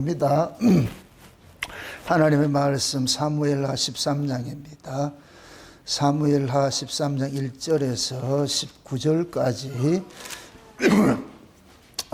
입니다. 하나님의 말씀 사무엘하 13장입니다. 사무엘하 13장 1절에서 19절까지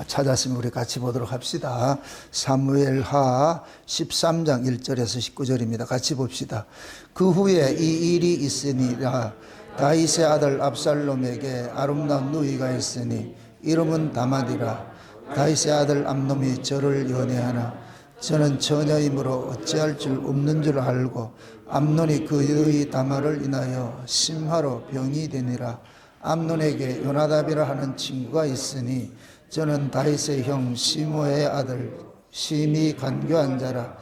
찾았으면 우리 같이 보도록 합시다. 사무엘하 13장 1절에서 19절입니다. 같이 봅시다. 그 후에 이 일이 있으니라. 다윗의 아들 압살롬에게 아름다운 누이가 있으니 이름은 다맛이라. 다윗의 아들 암놈이 저를 연애하나 저는 처녀이므로 어찌할 줄 없는 줄 알고 암논이 그의 다말을 인하여 심하로 병이 되니라. 암논에게 요나답이라 하는 친구가 있으니 저는 다윗의 형 시므의 아들 심이 간교한 자라.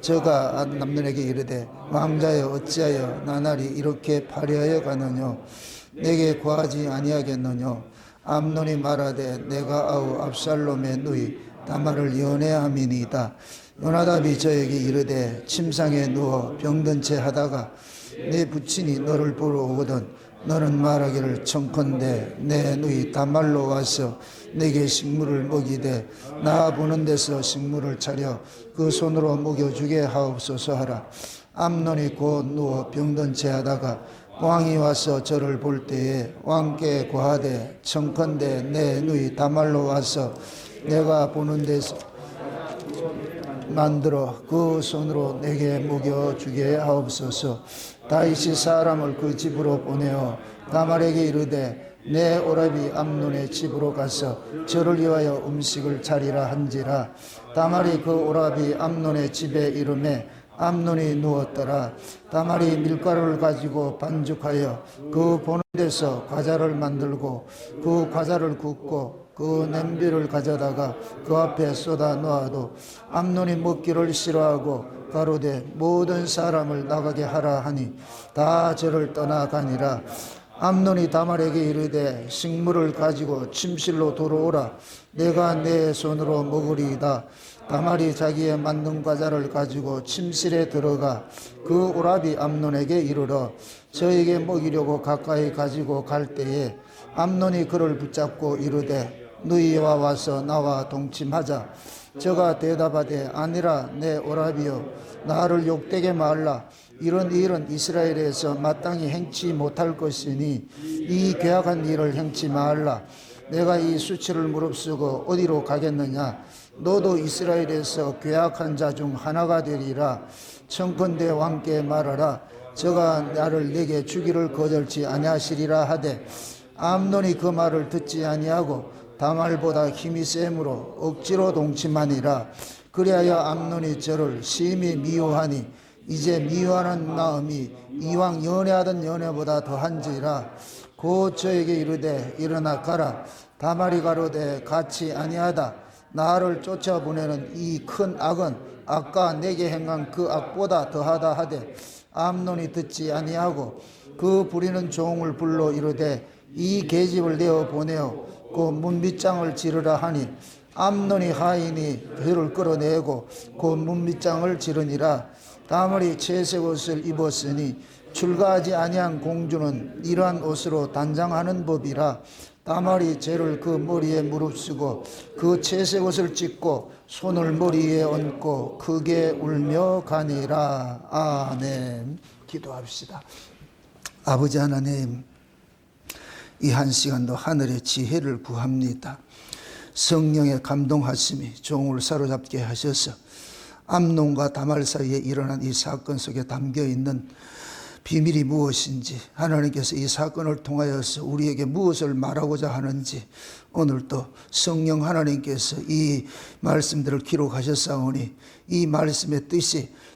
저가 암논에게 이르되 왕자여 어찌하여 나날이 이렇게 파리하여 가느뇨. 내게 구하지 아니하겠느뇨. 암논이 말하되 내가 아우 압살롬의 누이 다말을 연애함이니이다. 요나답이 저에게 이르되 침상에 누워 병든 채 하다가 내 부친이 너를 보러 오거든 너는 말하기를 청컨대 내 누이 다말로 와서 내게 식물을 먹이되 나 보는 데서 식물을 차려 그 손으로 먹여주게 하옵소서 하라. 암논이 곧 누워 병든 채 하다가 왕이 와서 저를 볼 때에 왕께 고하되 청컨대 내 누이 다말로 와서 내가 보는 데서 만들어 그 손으로 내게 먹여주게 하옵소서. 다윗이 사람을 그 집으로 보내어 다말에게 이르되 내 오라비 암논의 집으로 가서 저를 위하여 음식을 차리라 한지라. 다말이 그 오라비 암논의 집에 이르매 암논이 누웠더라. 다말이 밀가루를 가지고 반죽하여 그 보는 데서 과자를 만들고 그 과자를 굽고 그 냄비를 가져다가 그 앞에 쏟아 놓아도 암논이 먹기를 싫어하고 가로되 모든 사람을 나가게 하라 하니 다 저를 떠나가니라. 암논이 다말에게 이르되 식물을 가지고 침실로 들어오라. 내가 내 손으로 먹으리이다. 다말이 자기의 만든 과자를 가지고 침실에 들어가 그 오라비 암논에게 이르러 저에게 먹이려고 가까이 가지고 갈 때에 암논이 그를 붙잡고 이르되 너희와 와서 나와 동침하자. 저가 대답하되 아니라 내 오라비여 나를 욕되게 말라. 이런 일은 이스라엘에서 마땅히 행치 못할 것이니 이 괴악한 일을 행치 말라. 내가 이 수치를 무릅쓰고 어디로 가겠느냐. 너도 이스라엘에서 괴악한 자 중 하나가 되리라. 청컨대 왕께 말하라. 저가 나를 내게 주기를 거절치 아니하시리라 하되 암논이 그 말을 듣지 아니하고 다말보다 힘이 세므로 억지로 동침하니라. 그리하여 암논이 저를 심히 미워하니 이제 미워하는 마음이 이왕 연애하던 연애보다 더한지라. 곧 저에게 이르되 일어나 가라. 다말이 가로되 같이 아니하다. 나를 쫓아보내는 이 큰 악은 아까 내게 행한 그 악보다 더하다 하되 암논이 듣지 아니하고 그 부리는 종을 불러 이르되 이 계집을 내어 보내어 그 문빗장을 지르라 하니 암논이 하인이 그를 끌어내고 그 문빗장을 지르니라. 다말이 채색 옷을 입었으니 출가하지 아니한 공주는 이러한 옷으로 단장하는 법이라. 다말이 죄를 그 머리에 무릅쓰고 그 채색 옷을 찢고 손을 머리에 얹고 크게 울며 가니라. 아멘. 기도합시다. 아버지 하나님, 이 한 시간도 하늘의 지혜를 구합니다. 성령의 감동하심이 종을 사로잡게 하셔서 암논과 다말 사이에 일어난 이 사건 속에 담겨있는 비밀이 무엇인지, 하나님께서 이 사건을 통하여서 우리에게 무엇을 말하고자 하는지 오늘도 성령 하나님께서 이 말씀들을 기록하셨사오니 이 말씀의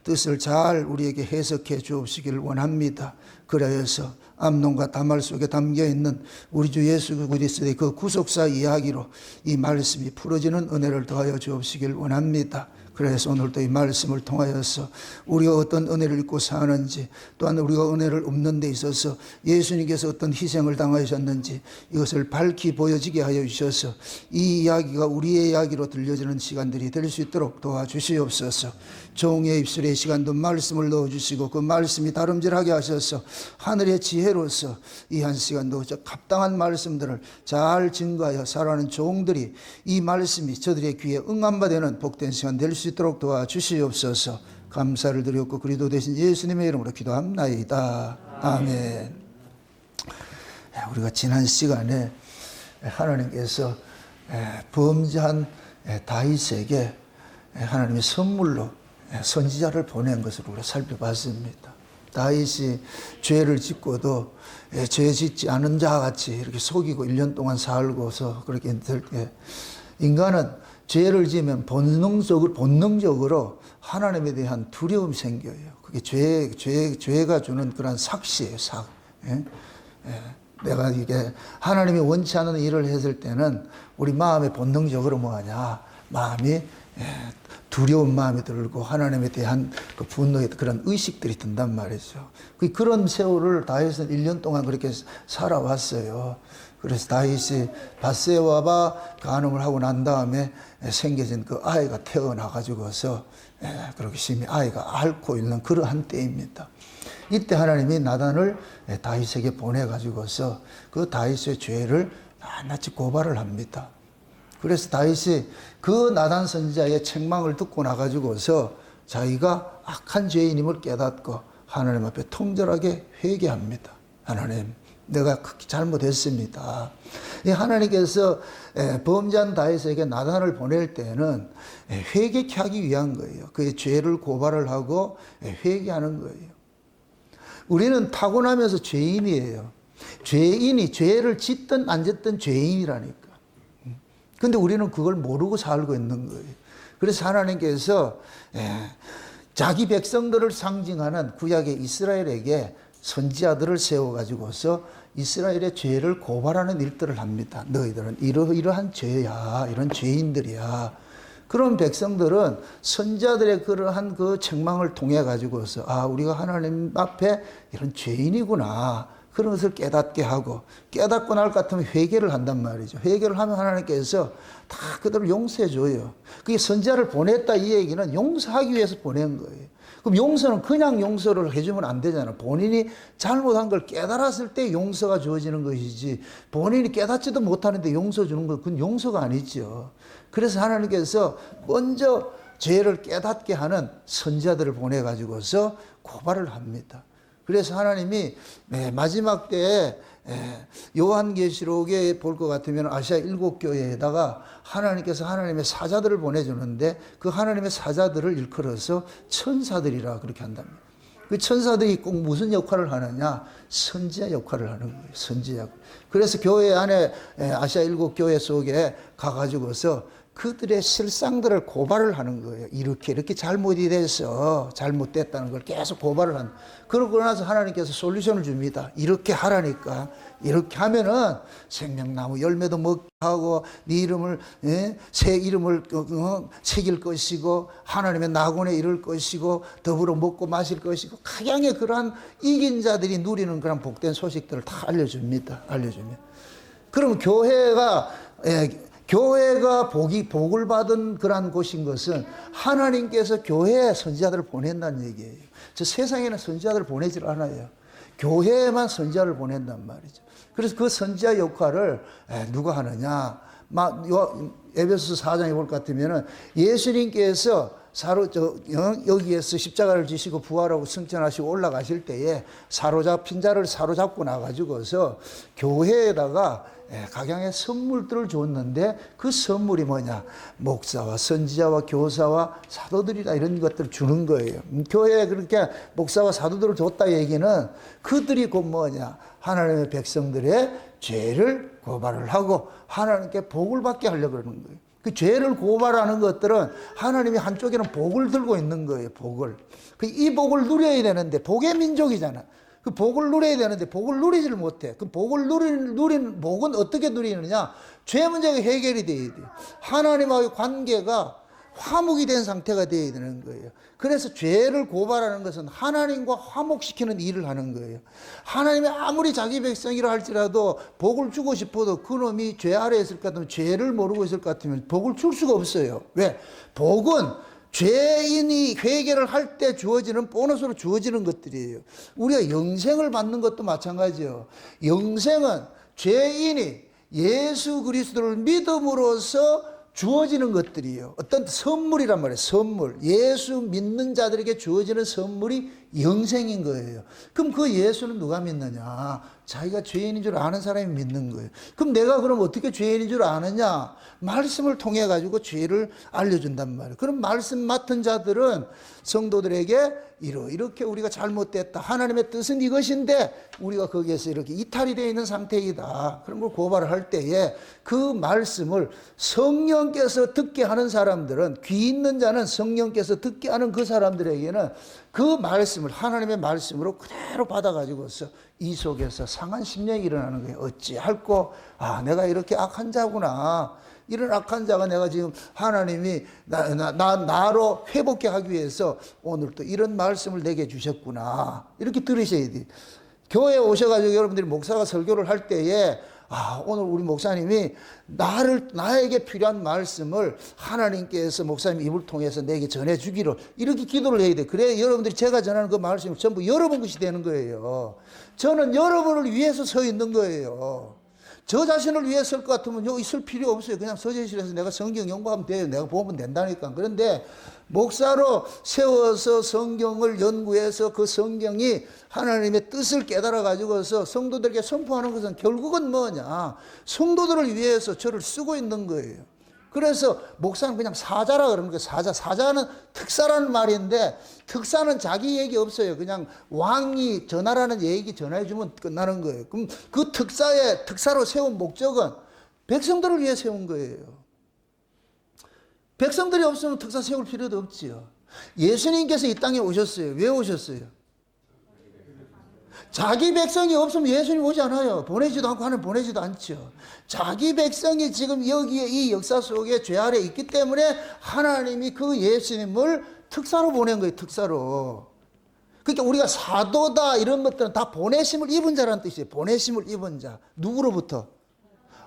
뜻을 잘 우리에게 해석해 주옵시기를 원합니다. 그래서 암논과 다말 속에 담겨있는 우리 주 예수 그리스도의 그 구속사 이야기로 이 말씀이 풀어지는 은혜를 더하여 주옵시기를 원합니다. 그래서 오늘도 이 말씀을 통하여서 우리가 어떤 은혜를 입고 사는지, 또한 우리가 은혜를 얻는 데 있어서 예수님께서 어떤 희생을 당하셨는지 이것을 밝히 보여지게 하여 주셔서 이 이야기가 우리의 이야기로 들려지는 시간들이 될 수 있도록 도와주시옵소서. 종의 입술의 시간도 말씀을 넣어주시고 그 말씀이 다름질하게 하셔서 하늘의 지혜로서 이 한 시간도 합당한 말씀들을 잘 증거하여 살아가는 종들이 이 말씀이 저들의 귀에 응한 바 되는 복된 시간 될 수 수 있도록 도와주시옵소서. 감사를 드렸고 그리스도 대신 예수님의 이름으로 기도합나이다. 아멘. 우리가 지난 시간에 하나님께서 범죄한 다윗에게 하나님의 선물로 선지자를 보낸 것을 우리가 살펴봤습니다. 다윗이 죄를 짓고도 죄 짓지 않은 자와 같이 이렇게 속이고 1년 동안 살고서 그렇게 될 때, 인간은 죄를 지으면 본능적으로 하나님에 대한 두려움이 생겨요. 그게 죄가 주는 그런 삭시예요, 삭. 내가 이게 하나님이 원치 않는 일을 했을 때는 우리 마음에 본능적으로 뭐하냐, 마음이 두려운 마음이 들고 하나님에 대한 그 분노의 그런 의식들이 든단 말이죠. 그런 세월을 다윗은 1년 동안 그렇게 살아왔어요. 그래서 다윗이 밧세바와 간음을 하고 난 다음에 생겨진 그 아이가 태어나 가지고서 그렇게 심히 아이가 앓고 있는 그러한 때입니다. 이때 하나님이 나단을 다윗에게 보내 가지고서 그 다윗의 죄를 낱낱이 고발을 합니다. 그래서 다윗이 그 나단 선지자의 책망을 듣고 나가지고서 자기가 악한 죄인임을 깨닫고 하나님 앞에 통절하게 회개합니다. 하나님, 내가 크게 잘못했습니다. 하나님께서 범죄한 다윗에게 나단을 보낼 때는 회개케 하기 위한 거예요. 그의 죄를 고발을 하고 회개하는 거예요. 우리는 타고나면서 죄인이에요. 죄인이 죄를 짓든 안 짓든 죄인이라니까. 근데 우리는 그걸 모르고 살고 있는 거예요. 그래서 하나님께서 자기 백성들을 상징하는 구약의 이스라엘에게 선지자들을 세워가지고서 이스라엘의 죄를 고발하는 일들을 합니다. 너희들은 이러한 죄야, 이런 죄인들이야. 그런 백성들은 선지자들의 그러한 그 책망을 통해 가지고서 우리가 하나님 앞에 이런 죄인이구나, 그런 것을 깨닫게 하고, 깨닫고 날 것 같으면 회개를 한단 말이죠. 회개를 하면 하나님께서 다 그대로 용서해 줘요. 그게 선지자를 보냈다 이 얘기는 용서하기 위해서 보낸 거예요. 그럼 용서는 그냥 용서를 해주면 안 되잖아. 본인이 잘못한 걸 깨달았을 때 용서가 주어지는 것이지, 본인이 깨닫지도 못하는데 용서 주는 건 그건 용서가 아니죠. 그래서 하나님께서 먼저 죄를 깨닫게 하는 선지자들을 보내가지고서 고발을 합니다. 그래서 하나님이 마지막 때에 요한계시록에 볼 것 같으면 아시아 7교회에다가 하나님께서 하나님의 사자들을 보내주는데 그 하나님의 사자들을 일컬어서 천사들이라 그렇게 한답니다. 그 천사들이 꼭 무슨 역할을 하느냐? 선지자 역할을 하는 거예요. 선지자. 그래서 교회 안에 아시아 7교회 속에 가가지고서 그들의 실상들을 고발을 하는 거예요. 이렇게 잘못이 돼서 잘못됐다는 걸 계속 고발을 한. 그러고 나서 하나님께서 솔루션을 줍니다. 이렇게 하라니까. 이렇게 하면은 생명나무 열매도 먹게 하고 네 이름을 새 이름을 새길 것이고 하나님의 낙원에 이를 것이고 더불어 먹고 마실 것이고 각양의 그러한 이긴 자들이 누리는 그런 복된 소식들을 다 알려줍니다. 그럼 교회가 복을 받은 그러한 곳인 것은 하나님께서 교회에 선지자들을 보낸다는 얘기예요. 저 세상에는 선지자들을 보내질 않아요. 교회에만 선지자를 보낸단 말이죠. 그래서 그 선지자 역할을 누가 하느냐? 에베소서 4장에 볼 것 같으면은 예수님께서 여기에서 십자가를 지시고 부활하고 승천하시고 올라가실 때에 사로잡힌 자를 사로잡고 나가지고서 교회에다가 각양의 선물들을 줬는데 그 선물이 뭐냐? 목사와 선지자와 교사와 사도들이다, 이런 것들을 주는 거예요. 교회에 그렇게 목사와 사도들을 줬다 얘기는 그들이 곧 뭐냐? 하나님의 백성들의 죄를 고발을 하고 하나님께 복을 받게 하려고 그러는 거예요. 그 죄를 고발하는 것들은 하나님이 한쪽에는 복을 들고 있는 거예요. 복을. 이 복을 누려야 되는데 복의 민족이잖아. 그 복을 누려야 되는데 복을 누리지를 못해. 그 복을 누린 복은 어떻게 누리느냐? 죄 문제가 해결이 돼야 돼요. 하나님과의 관계가 화목이 된 상태가 되어야 되는 거예요. 그래서 죄를 고발하는 것은 하나님과 화목시키는 일을 하는 거예요. 하나님이 아무리 자기 백성이라 할지라도 복을 주고 싶어도 그놈이 죄 아래에 있을 것 같으면, 죄를 모르고 있을 것 같으면 복을 줄 수가 없어요. 왜? 복은 죄인이 회개를 할 때 주어지는 보너스로 주어지는 것들이에요. 우리가 영생을 받는 것도 마찬가지예요. 영생은 죄인이 예수 그리스도를 믿음으로써 주어지는 것들이요. 어떤 선물이란 말이에요. 선물. 예수 믿는 자들에게 주어지는 선물이 영생인 거예요. 그럼 그 예수는 누가 믿느냐? 자기가 죄인인 줄 아는 사람이 믿는 거예요. 그럼 내가 그럼 어떻게 죄인인 줄 아느냐? 말씀을 통해 가지고 죄를 알려준단 말이에요. 그럼 말씀 맡은 자들은 성도들에게 이렇게 우리가 잘못됐다. 하나님의 뜻은 이것인데 우리가 거기에서 이렇게 이탈이 되어 있는 상태이다. 그런 걸 고발을 할 때에 그 말씀을 성령께서 듣게 하는 사람들은, 귀 있는 자는 성령께서 듣게 하는 그 사람들에게는 그 말씀을 하나님의 말씀으로 그대로 받아가지고서 이 속에서 상한 심령이 일어나는 거예요. 어찌할꼬, 내가 이렇게 악한 자구나. 이런 악한 자가 내가 지금 하나님이 나로 회복해 하기 위해서 오늘 또 이런 말씀을 내게 주셨구나. 이렇게 들으셔야 돼요. 교회에 오셔가지고 여러분들이 목사가 설교를 할 때에 오늘 우리 목사님이 나에게 필요한 말씀을 하나님께서 목사님 입을 통해서 내게 전해주기를 이렇게 기도를 해야 돼. 그래야 여러분들이 제가 전하는 그 말씀이 전부 여러분 것이 되는 거예요. 저는 여러분을 위해서 서 있는 거예요. 저 자신을 위해 쓸 것 같으면 여기 있을 필요 없어요. 그냥 서재실에서 내가 성경 연구하면 돼요. 내가 보면 된다니까. 그런데 목사로 세워서 성경을 연구해서 그 성경이 하나님의 뜻을 깨달아 가지고서 성도들에게 선포하는 것은 결국은 뭐냐? 성도들을 위해서 저를 쓰고 있는 거예요. 그래서 목사는 그냥 사자라 그러는 거예요. 사자는 특사라는 말인데 특사는 자기 얘기 없어요. 그냥 왕이 전하라는 얘기 전해주면 끝나는 거예요. 그럼 그 특사로 세운 목적은 백성들을 위해 세운 거예요. 백성들이 없으면 특사 세울 필요도 없지요. 예수님께서 이 땅에 오셨어요. 왜 오셨어요? 자기 백성이 없으면 예수님 오지 않아요. 보내지도 않고 하나님 보내지도 않죠. 자기 백성이 지금 여기에 이 역사 속에 죄 아래 있기 때문에 하나님이 그 예수님을 특사로 보낸 거예요. 특사로. 그러니까 우리가 사도다 이런 것들은 다 보내심을 입은 자라는 뜻이에요. 보내심을 입은 자. 누구로부터?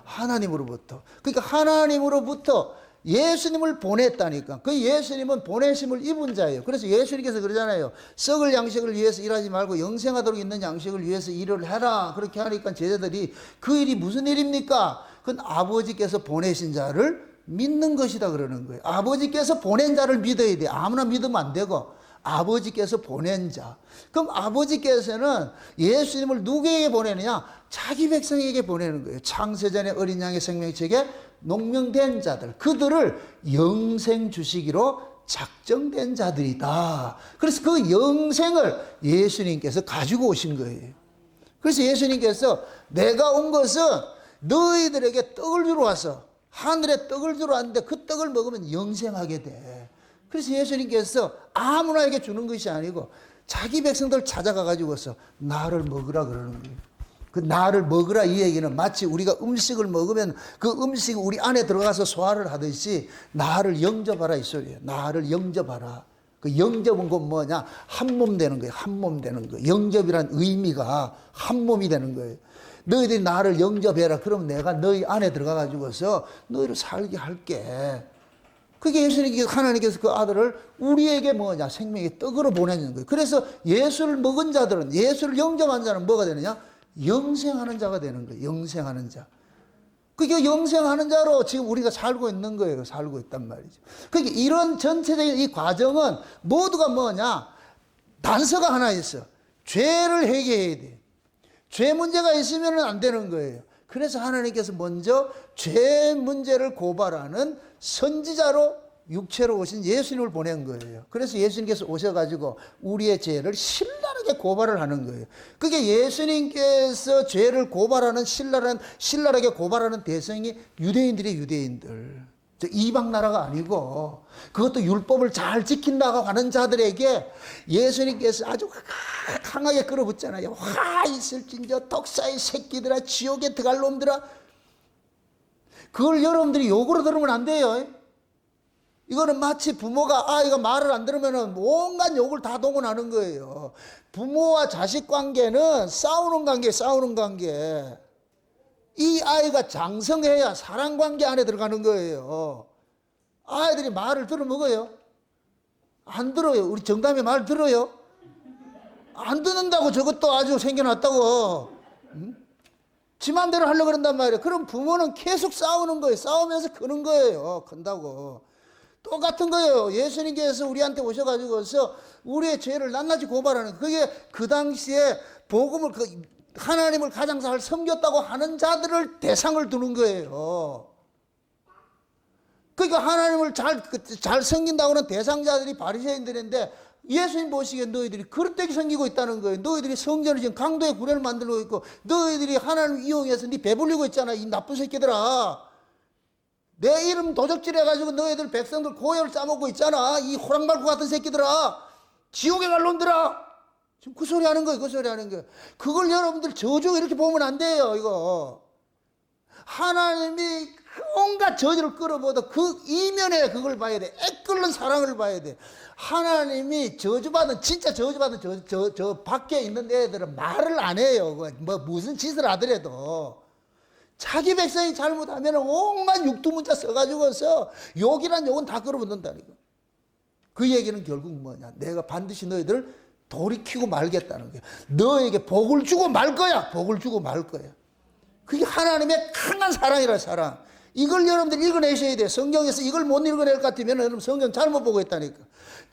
하나님으로부터. 그러니까 하나님으로부터 예수님을 보냈다니까. 그 예수님은 보내심을 입은 자예요. 그래서 예수님께서 그러잖아요. 썩을 양식을 위해서 일하지 말고 영생하도록 있는 양식을 위해서 일을 해라. 그렇게 하니까 제자들이 그 일이 무슨 일입니까? 그건 아버지께서 보내신 자를 믿는 것이다 그러는 거예요. 아버지께서 보낸 자를 믿어야 돼. 아무나 믿으면 안 되고 아버지께서 보낸 자. 그럼 아버지께서는 예수님을 누구에게 보내느냐? 자기 백성에게 보내는 거예요. 창세전에 어린 양의 생명책에 농명된 자들, 그들을 영생 주시기로 작정된 자들이다. 그래서 그 영생을 예수님께서 가지고 오신 거예요. 그래서 예수님께서 내가 온 것은 너희들에게 떡을 주러 와서 하늘에 떡을 주러 왔는데 그 떡을 먹으면 영생하게 돼. 그래서 예수님께서 아무나에게 주는 것이 아니고 자기 백성들 찾아가 가지고서 나를 먹으라 그러는 거예요. 그 나를 먹으라 이 얘기는 마치 우리가 음식을 먹으면 그 음식이 우리 안에 들어가서 소화를 하듯이 나를 영접하라 이 소리예요. 나를 영접하라. 그 영접은 곧 뭐냐? 한 몸 되는 거예요. 한 몸 되는 거예요. 영접이란 의미가 한 몸이 되는 거예요. 너희들이 나를 영접해라. 그럼 내가 너희 안에 들어가 가지고서 너희를 살게 할게. 그게 예수님께서 하나님께서 그 아들을 우리에게 뭐냐? 생명의 떡으로 보내는 거예요. 그래서 예수를 먹은 자들은, 예수를 영접한 자는 뭐가 되느냐? 영생하는 자가 되는 거예요. 영생하는 자. 그게 영생하는 자로 지금 우리가 살고 있는 거예요. 살고 있단 말이죠. 그러니까 이런 전체적인 이 과정은 모두가 뭐냐? 단서가 하나 있어. 죄를 해결해야 돼. 죄 문제가 있으면 안 되는 거예요. 그래서 하나님께서 먼저 죄 문제를 고발하는 선지자로 육체로 오신 예수님을 보낸 거예요. 그래서 예수님께서 오셔가지고 우리의 죄를 신랄하게 고발을 하는 거예요. 그게 예수님께서 죄를 고발하는 신랄하게 고발하는 대상이 유대인들. 이방 나라가 아니고 그것도 율법을 잘 지킨다고 하는 자들에게 예수님께서 아주 강하게 끌어붙잖아요. 화 있을진저 독사의 새끼들아, 지옥에 들어갈 놈들아. 그걸 여러분들이 욕으로 들으면 안 돼요. 이거는 마치 부모가 아이가 말을 안 들으면 온갖 욕을 다 동원하는 거예요. 부모와 자식 관계는 싸우는 관계. 이 아이가 장성해야 사랑 관계 안에 들어가는 거예요. 아이들이 말을 들어먹어요? 안 들어요. 우리 정담이 말 들어요? 안 듣는다고 저것도 아주 생겨났다고. 지 맘대로 하려고 그런단 말이에요. 그럼 부모는 계속 싸우는 거예요. 싸우면서 크는 거예요. 큰다고. 똑같은 거예요. 예수님께서 우리한테 오셔가지고서 우리의 죄를 낱낱이 고발하는 거예요. 그게 그 당시에 복음을, 하나님을 가장 잘 섬겼다고 하는 자들을 대상을 두는 거예요. 그러니까 하나님을 잘 섬긴다고 하는 대상자들이 바리새인들인데 예수님 보시기에 너희들이 그릇되게 섬기고 있다는 거예요. 너희들이 성전을 지금 강도의 구례를 만들고 있고 너희들이 하나님을 이용해서 네 배불리고 있잖아. 이 나쁜 새끼들아. 내 이름 도적질해가지고 너희들 백성들 고열을 싸먹고 있잖아. 이 호랑말구 같은 새끼들아. 지옥에 갈 놈들아. 지금 그 소리 하는 거예요. 그 소리 하는 거예요. 그걸 여러분들 저주 이렇게 보면 안 돼요. 이거. 하나님이 온갖 저주를 끌어보도 그 이면에 그걸 봐야 돼. 애끓는 사랑을 봐야 돼. 하나님이 저주받은, 진짜 저주받은 저 밖에 있는 애들은 말을 안 해요. 뭐 무슨 짓을 하더라도. 자기 백성이 잘못하면 온갖 육두문자 써가지고서 욕이란 욕은 다 끌어붙는다니까. 그 얘기는 결국 뭐냐. 내가 반드시 너희들을 돌이키고 말겠다는 거야. 너에게 복을 주고 말 거야. 복을 주고 말 거야. 그게 하나님의 강한 사랑이라, 사랑. 이걸 여러분들 읽어내셔야 돼요. 성경에서 이걸 못 읽어낼 것 같으면 여러분 성경 잘못 보고 있다니까.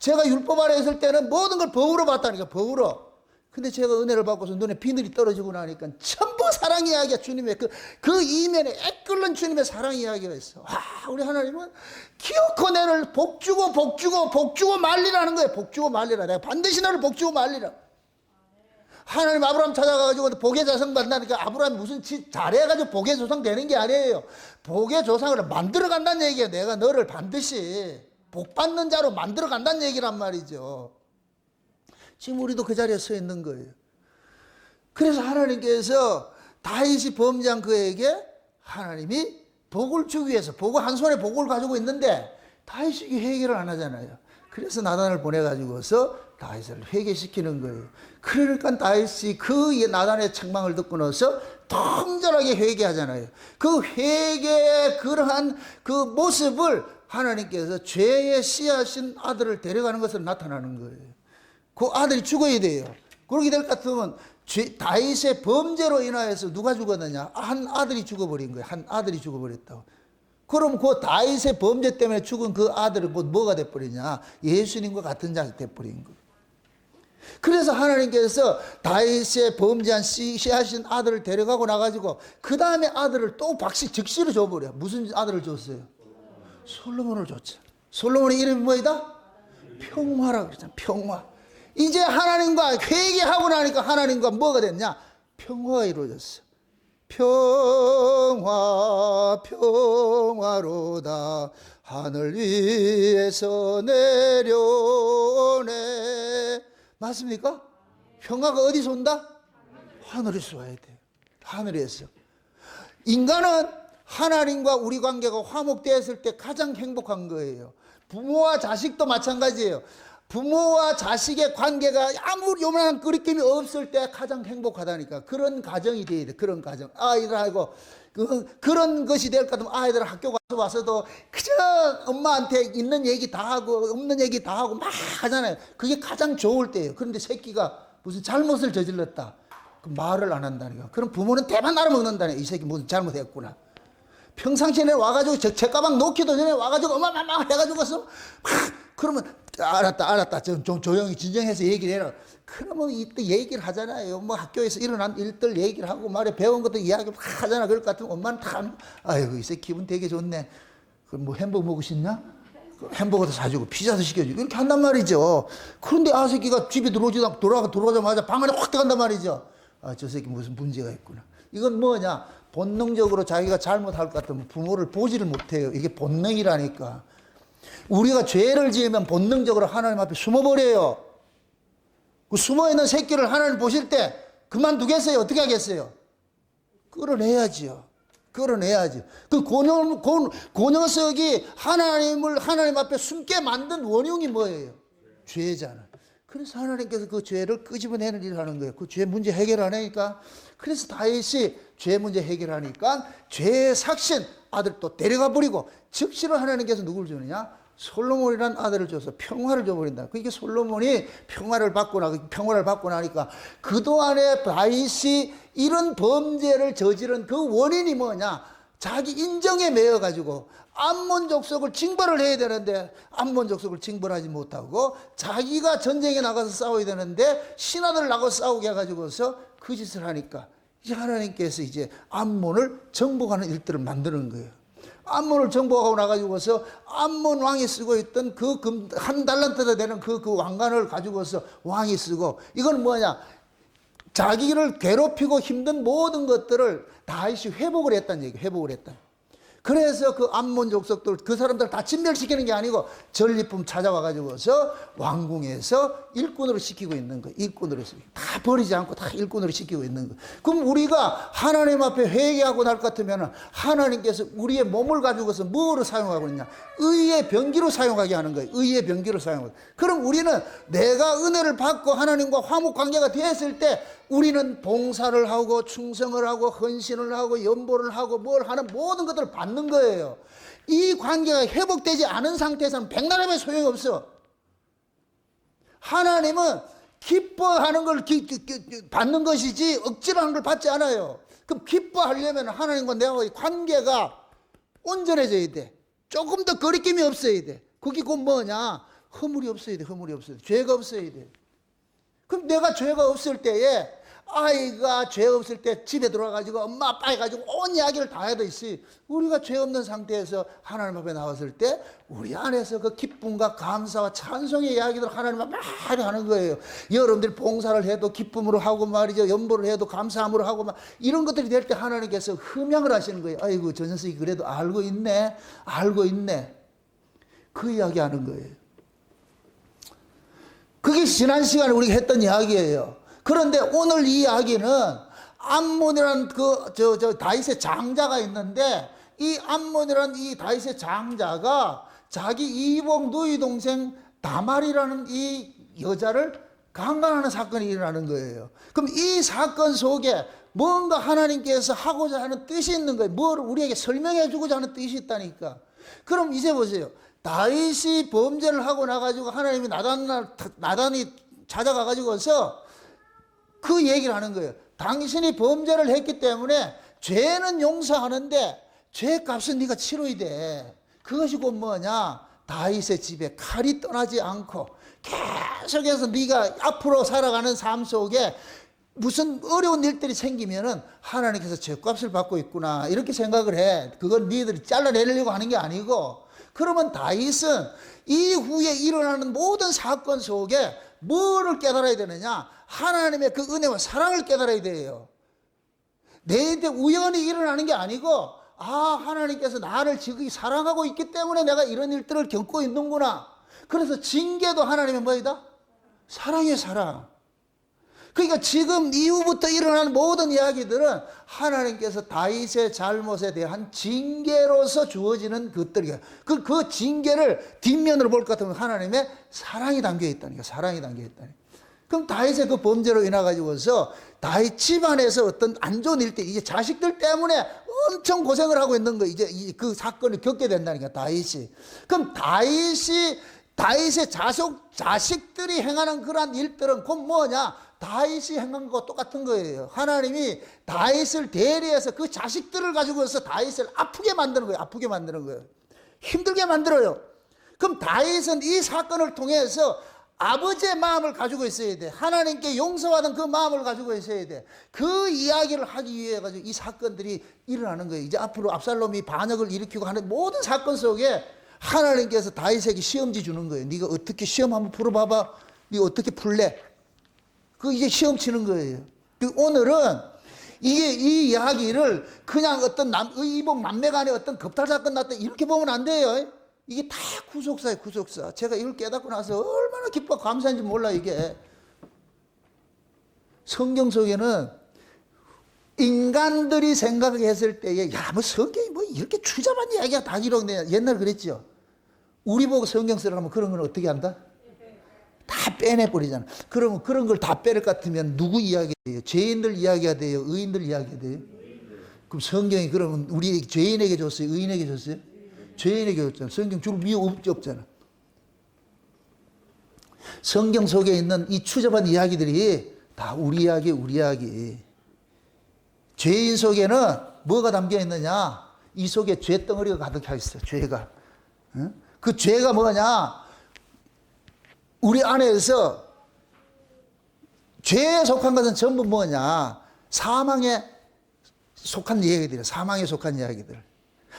제가 율법 아래 있을 때는 모든 걸 법으로 봤다니까. 법으로. 근데 제가 은혜를 받고서 눈에 비늘이 떨어지고 나니까 전부 사랑 이야기야. 주님의 그 이면에 애끓는 주님의 사랑 이야기가 있어. 우리 하나님은 기어코 내를 복주고 말리라는 거예요. 복주고 말리라. 내가 반드시 너를 복주고 말리라. 하나님 아브라함 찾아가가지고 복의 자성 만나니까 아브라함이 무슨 짓 잘해가지고 복의 조상 되는 게 아니에요. 복의 조상을 만들어 간다는 얘기예요. 내가 너를 반드시 복 받는 자로 만들어 간다는 얘기란 말이죠. 지금 우리도 그 자리에 서 있는 거예요. 그래서 하나님께서 다윗이 범죄한 그에게 하나님이 복을 주기 위해서 한 손에 복을 가지고 있는데 다윗이 해결을 안 하잖아요. 그래서 나단을 보내가지고서 다윗을 회개시키는 거예요. 그러니까 다윗이 그 나단의 책망을 듣고 나서 통절하게 회개하잖아요. 그 회개의 그러한 그 모습을 하나님께서 죄의 씨앗인 아들을 데려가는 것으로 나타나는 거예요. 그 아들이 죽어야 돼요. 그렇게 될 것 같으면 다윗의 범죄로 인하여서 누가 죽었느냐? 한 아들이 죽어버린 거예요. 한 아들이 죽어버렸다고. 그럼 그 다윗의 범죄 때문에 죽은 그 아들은 뭐가 돼버리냐? 예수님과 같은 자가 돼버린 거예요. 그래서 하나님께서 다윗의 범죄한 씨앗인 아들을 데려가고 나가지고 그 다음에 아들을 또 즉시로 줘버려. 무슨 아들을 줬어요? 솔로몬을 줬죠. 솔로몬의 이름이 뭐이다? 평화라고 그러잖아. 평화. 이제 하나님과 회개하고 나니까 하나님과 뭐가 됐냐? 평화가 이루어졌어. 평화로다 하늘 위에서 내려오네. 맞습니까? 평화가 어디서 온다? 하늘에서 와야 돼. 하늘에서. 인간은 하나님과 우리 관계가 화목되었을 때 가장 행복한 거예요. 부모와 자식도 마찬가지예요. 부모와 자식의 관계가 아무리 요만한 끄리낌이 없을 때 가장 행복하다니까. 그런 가정이 돼야 돼. 그런 가정. 아이들하고 그런 것이 될 것 같으면 아이들 학교 와서도 그저 엄마한테 있는 얘기 다 하고 없는 얘기 다 하고 막 하잖아요. 그게 가장 좋을 때예요. 그런데 새끼가 무슨 잘못을 저질렀다. 그 말을 안 한다니까. 그럼 부모는 대만 알아먹는다니까. 이 새끼 무슨 잘못했구나. 평상시에 와가지고 제 가방 놓기도 전에 와가지고 어마마마 해가지고서 그러면 알았다 좀 조용히 진정해서 얘기를 해라. 그러면 이때 얘기를 하잖아요. 뭐 학교에서 일어난 일들 얘기를 하고 말에 배운 것도 이야기 하잖아. 그럴 것 같으면 엄마는 다 아이고 이 새끼 기분 되게 좋네. 그럼 뭐 햄버거 먹고 싶냐? 햄버거도 사주고 피자도 시켜주고 이렇게 한단 말이죠. 그런데 아 새끼가 집에 들어오자마자 방 안에 확 들어간단 말이죠. 저 새끼 무슨 문제가 있구나. 이건 뭐냐? 본능적으로 자기가 잘못할 것 같으면 부모를 보지를 못해요. 이게 본능이라니까. 우리가 죄를 지으면 본능적으로 하나님 앞에 숨어버려요. 그 숨어있는 새끼를 하나님 보실 때 그만두겠어요? 어떻게 하겠어요? 끌어내야지요. 끌어내야지. 그 녀석이 하나님 앞에 숨게 만든 원흉이 뭐예요? 죄잖아. 그래서 하나님께서 그 죄를 끄집어내는 일을 하는 거예요. 그 죄 문제 해결하니까. 그래서 다윗이 죄 문제 해결하니까 죄의 삭신 아들 또 데려가 버리고 즉시로 하나님께서 누굴 주느냐? 솔로몬이라는 아들을 줘서 평화를 줘버린다. 그러니까 솔로몬이 평화를 받고 나니까 그동안에 다윗이 이런 범죄를 저지른 그 원인이 뭐냐? 자기 인정에 매여가지고 암몬 족속을 징벌을 해야 되는데 암몬 족속을 징벌하지 못하고 자기가 전쟁에 나가서 싸워야 되는데 신하들 나가서 싸우게 해가지고서 그 짓을 하니까 이제 하나님께서 이제 암몬을 정복하는 일들을 만드는 거예요. 암몬을 정복하고 나가지고서 암몬 왕이 쓰고 있던 그 한 달란트나 되는 그 왕관을 가지고서 왕이 쓰고, 이건 뭐냐? 자기를 괴롭히고 힘든 모든 것들을 다윗이 회복을 했다는 얘기예요. 회복을 했다. 그래서 그 암몬 족속들, 그 사람들 다 진멸시키는 게 아니고 전리품 찾아와가지고서 왕궁에서 일꾼으로 시키고 있는 거예요. 일꾼으로 다 버리지 않고 다 일꾼으로 시키고 있는 거예요. 그럼 우리가 하나님 앞에 회개하고 날 것 같으면 하나님께서 우리의 몸을 가지고서 뭐로 사용하고 있냐? 의의 병기로 사용하게 하는 거예요. 의의 병기로 사용하고. 그럼 우리는 내가 은혜를 받고 하나님과 화목 관계가 되었을 때 우리는 봉사를 하고 충성을 하고 헌신을 하고 연보를 하고 뭘 하는 모든 것들을 받는 거예요. 이 관계가 회복되지 않은 상태에서는 백날하면 소용이 없어. 하나님은 기뻐하는 걸 받는 것이지 억지로 하는 걸 받지 않아요. 그럼 기뻐하려면 하나님과 내와의 관계가 온전해져야 돼. 조금 더 거리낌이 없어야 돼. 그게 곧 뭐냐? 허물이 없어야 돼. 허물이 없어야 돼. 죄가 없어야 돼. 그럼 내가 죄가 없을 때에, 아이가 죄 없을 때 집에 들어와가지고 엄마 아빠 해가지고 온 이야기를 다 해도 있지. 우리가 죄 없는 상태에서 하나님 앞에 나왔을 때 우리 안에서 그 기쁨과 감사와 찬송의 이야기들 하나님 앞에 많이 하는 거예요. 여러분들이 봉사를 해도 기쁨으로 하고 말이죠. 연보를 해도 감사함으로 하고 막 이런 것들이 될 때 하나님께서 흠양을 하시는 거예요. 아이고 저 녀석이 그래도 알고 있네. 알고 있네. 그 이야기 하는 거예요. 그게 지난 시간에 우리가 했던 이야기예요. 그런데 오늘 이 이야기는 암몬이라는 다윗의 장자가 있는데, 이 암몬이라는 이 다윗의 장자가 자기 이복 누이 동생 다말이라는 이 여자를 강간하는 사건이 일어나는 거예요. 그럼 이 사건 속에 뭔가 하나님께서 하고자 하는 뜻이 있는 거예요. 뭘 우리에게 설명해 주고자 하는 뜻이 있다니까. 그럼 이제 보세요. 다윗이 범죄를 하고 나가지고 하나님이 나단이 찾아가가지고서 그 얘기를 하는 거예요. 당신이 범죄를 했기 때문에 죄는 용서하는데 죄값은 네가 치러야 돼. 그것이 곧 뭐냐? 다윗의 집에 칼이 떠나지 않고 계속해서 네가 앞으로 살아가는 삶 속에 무슨 어려운 일들이 생기면은 하나님께서 죄값을 받고 있구나 이렇게 생각을 해. 그건 너희들이 잘라내려고 하는 게 아니고, 그러면 다윗은 이후에 일어나는 모든 사건 속에 뭐를 깨달아야 되느냐? 하나님의 그 은혜와 사랑을 깨달아야 돼요. 내한테 우연히 일어나는 게 아니고, 아, 하나님께서 나를 지금 사랑하고 있기 때문에 내가 이런 일들을 겪고 있는구나. 그래서 징계도 하나님의 뭐이다? 사랑이에요, 사랑. 그러니까 지금 이후부터 일어나는 모든 이야기들은 하나님께서 다윗의 잘못에 대한 징계로서 주어지는 것들이에요. 그 징계를 뒷면으로 볼 것 같으면 하나님의 사랑이 담겨 있다니까. 사랑이 담겨 있다니까. 그럼 다윗의 그 범죄로 인해 가지고서 다윗 집안에서 어떤 안 좋은 일들, 이제 자식들 때문에 엄청 고생을 하고 있는 거, 이제 그 사건을 겪게 된다니까, 다윗이. 그럼 다윗의 자식들이 행하는 그러한 일들은 곧 뭐냐? 다윗이 행한 것과 똑같은 거예요. 하나님이 다윗을 대리해서 그 자식들을 가지고서 다윗을 아프게 만드는 거예요. 아프게 만드는 거예요. 힘들게 만들어요. 그럼 다윗은 이 사건을 통해서 아버지의 마음을 가지고 있어야 돼. 하나님께 용서하던 그 마음을 가지고 있어야 돼. 그 이야기를 하기 위해 가지고 이 사건들이 일어나는 거예요. 이제 앞으로 압살롬이 반역을 일으키고 하는 모든 사건 속에 하나님께서 다윗에게 시험지 주는 거예요. 네가 어떻게 시험 한번 풀어봐봐. 네가 어떻게 풀래? 그 이제 시험 치는 거예요. 오늘은 이 이야기를 그냥 어떤 의복 남매간의 어떤 겁탈 사건 났다 이렇게 보면 안 돼요. 이게 다 구속사예요, 구속사. 제가 이걸 깨닫고 나서 얼마나 기뻐 감사한지 몰라, 이게. 성경 속에는 인간들이 생각했을 때에, 야, 뭐 성경이 뭐 이렇게 추잡한 이야기가 다 기록돼. 옛날 그랬죠. 우리 보고 성경 쓰라면 그런 건 어떻게 한다? 다 빼내버리잖아. 그러면 그런 걸 다 빼낼 것 같으면 누구 이야기해요? 죄인들 이야기가 돼요? 의인들 이야기가 돼요? 그럼 성경이 그러면 우리 죄인에게 줬어요? 의인에게 줬어요? 죄인에게 없잖아. 성경 줄 미혹 없잖아. 성경 속에 있는 이 추접한 이야기들이 다 우리 이야기, 우리 이야기. 죄인 속에는 뭐가 담겨 있느냐? 이 속에 죄덩어리가 가득 차 있어요. 죄가. 그 죄가 뭐냐? 우리 안에서 죄에 속한 것은 전부 뭐냐? 사망에 속한 이야기들이에요. 사망에 속한 이야기들.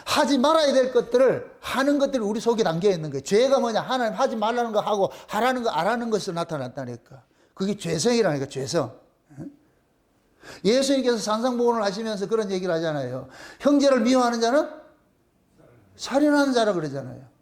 하지 말아야 될 것들을 하는 것들이 우리 속에 담겨 있는 거예요. 죄가 뭐냐? 하나님 하지 말라는 거 하고 하라는 거 안 하는 것으로 나타났다니까. 그게 죄성이라니까, 죄성. 예수님께서 산상복원을 하시면서 그런 얘기를 하잖아요. 형제를 미워하는 자는 살인하는 자라 그러잖아요.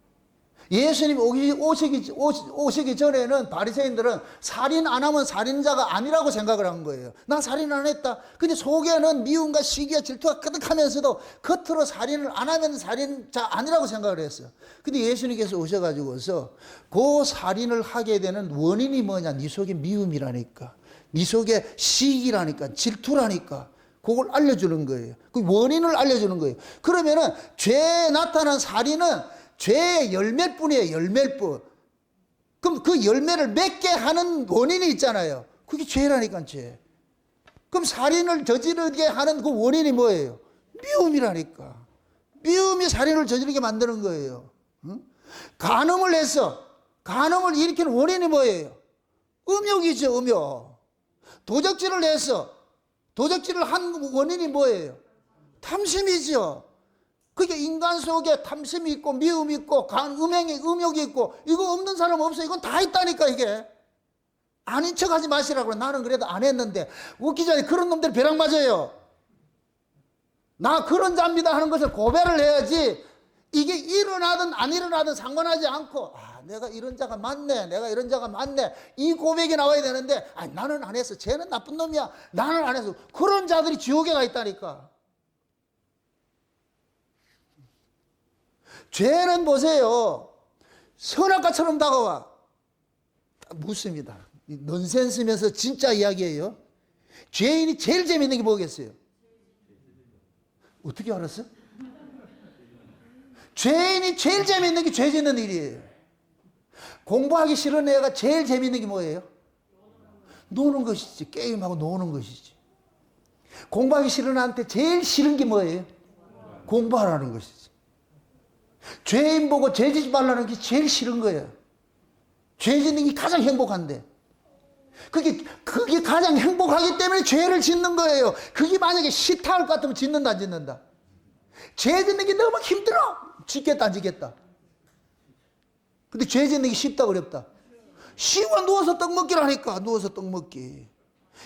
예수님 오시기 전에는 바리새인들은 살인 안 하면 살인자가 아니라고 생각을 한 거예요. 나 살인 안 했다. 근데 속에는 미움과 시기와 질투가 가득하면서도 겉으로 살인을 안 하면 살인자 아니라고 생각을 했어요. 근데 예수님께서 오셔가지고서 그 살인을 하게 되는 원인이 뭐냐? 네 속에 미움이라니까. 네 속에 시기라니까. 질투라니까. 그걸 알려주는 거예요. 그 원인을 알려주는 거예요. 그러면은 죄에 나타난 살인은 죄의 열매일 뿐이에요. 열매일 뿐. 그럼 그 열매를 맺게 하는 원인이 있잖아요. 그게 죄라니까, 죄. 그럼 살인을 저지르게 하는 그 원인이 뭐예요? 미움이라니까. 미움이 살인을 저지르게 만드는 거예요. 응? 간음을 해서 간음을 일으키는 원인이 뭐예요? 음욕이죠, 음욕. 도적질을 해서 도적질을 한 원인이 뭐예요? 탐심이죠. 그게 인간 속에 탐심이 있고 미움이 있고 음욕이 있고 이거 없는 사람 없어요. 이건 다 있다니까. 이게 아닌 척하지 마시라고. 나는 그래도 안 했는데. 웃기잖아요. 그런 놈들 벼락 맞아요. 나 그런 자입니다 하는 것을 고백을 해야지. 이게 일어나든 안 일어나든 상관하지 않고 내가 이런 자가 맞네, 내가 이런 자가 맞네, 이 고백이 나와야 되는데 나는 안 했어, 쟤는 나쁜 놈이야, 나는 안 했어. 그런 자들이 지옥에 가 있다니까. 죄는 보세요. 선악과처럼 다가와. 묻습니다. 넌센스면서 진짜 이야기예요. 죄인이 제일 재밌는 게 뭐겠어요? 어떻게 알았어? 죄인이 제일 재밌는 게 죄 짓는 일이에요. 공부하기 싫은 애가 제일 재밌는 게 뭐예요? 노는 것이지. 게임하고 노는 것이지. 공부하기 싫은 애한테 제일 싫은 게 뭐예요? 공부하라는 것이지. 죄인 보고 죄 짓지 말라는 게 제일 싫은 거예요. 죄 짓는 게 가장 행복한데. 그게 가장 행복하기 때문에 죄를 짓는 거예요. 그게 만약에 싫다 할 것 같으면 짓는다, 안 짓는다? 죄 짓는 게 너무 힘들어. 짓겠다, 안 짓겠다? 근데 죄 짓는 게 쉽다, 어렵다? 쉬워. 누워서 떡 먹기라니까. 누워서 떡 먹기.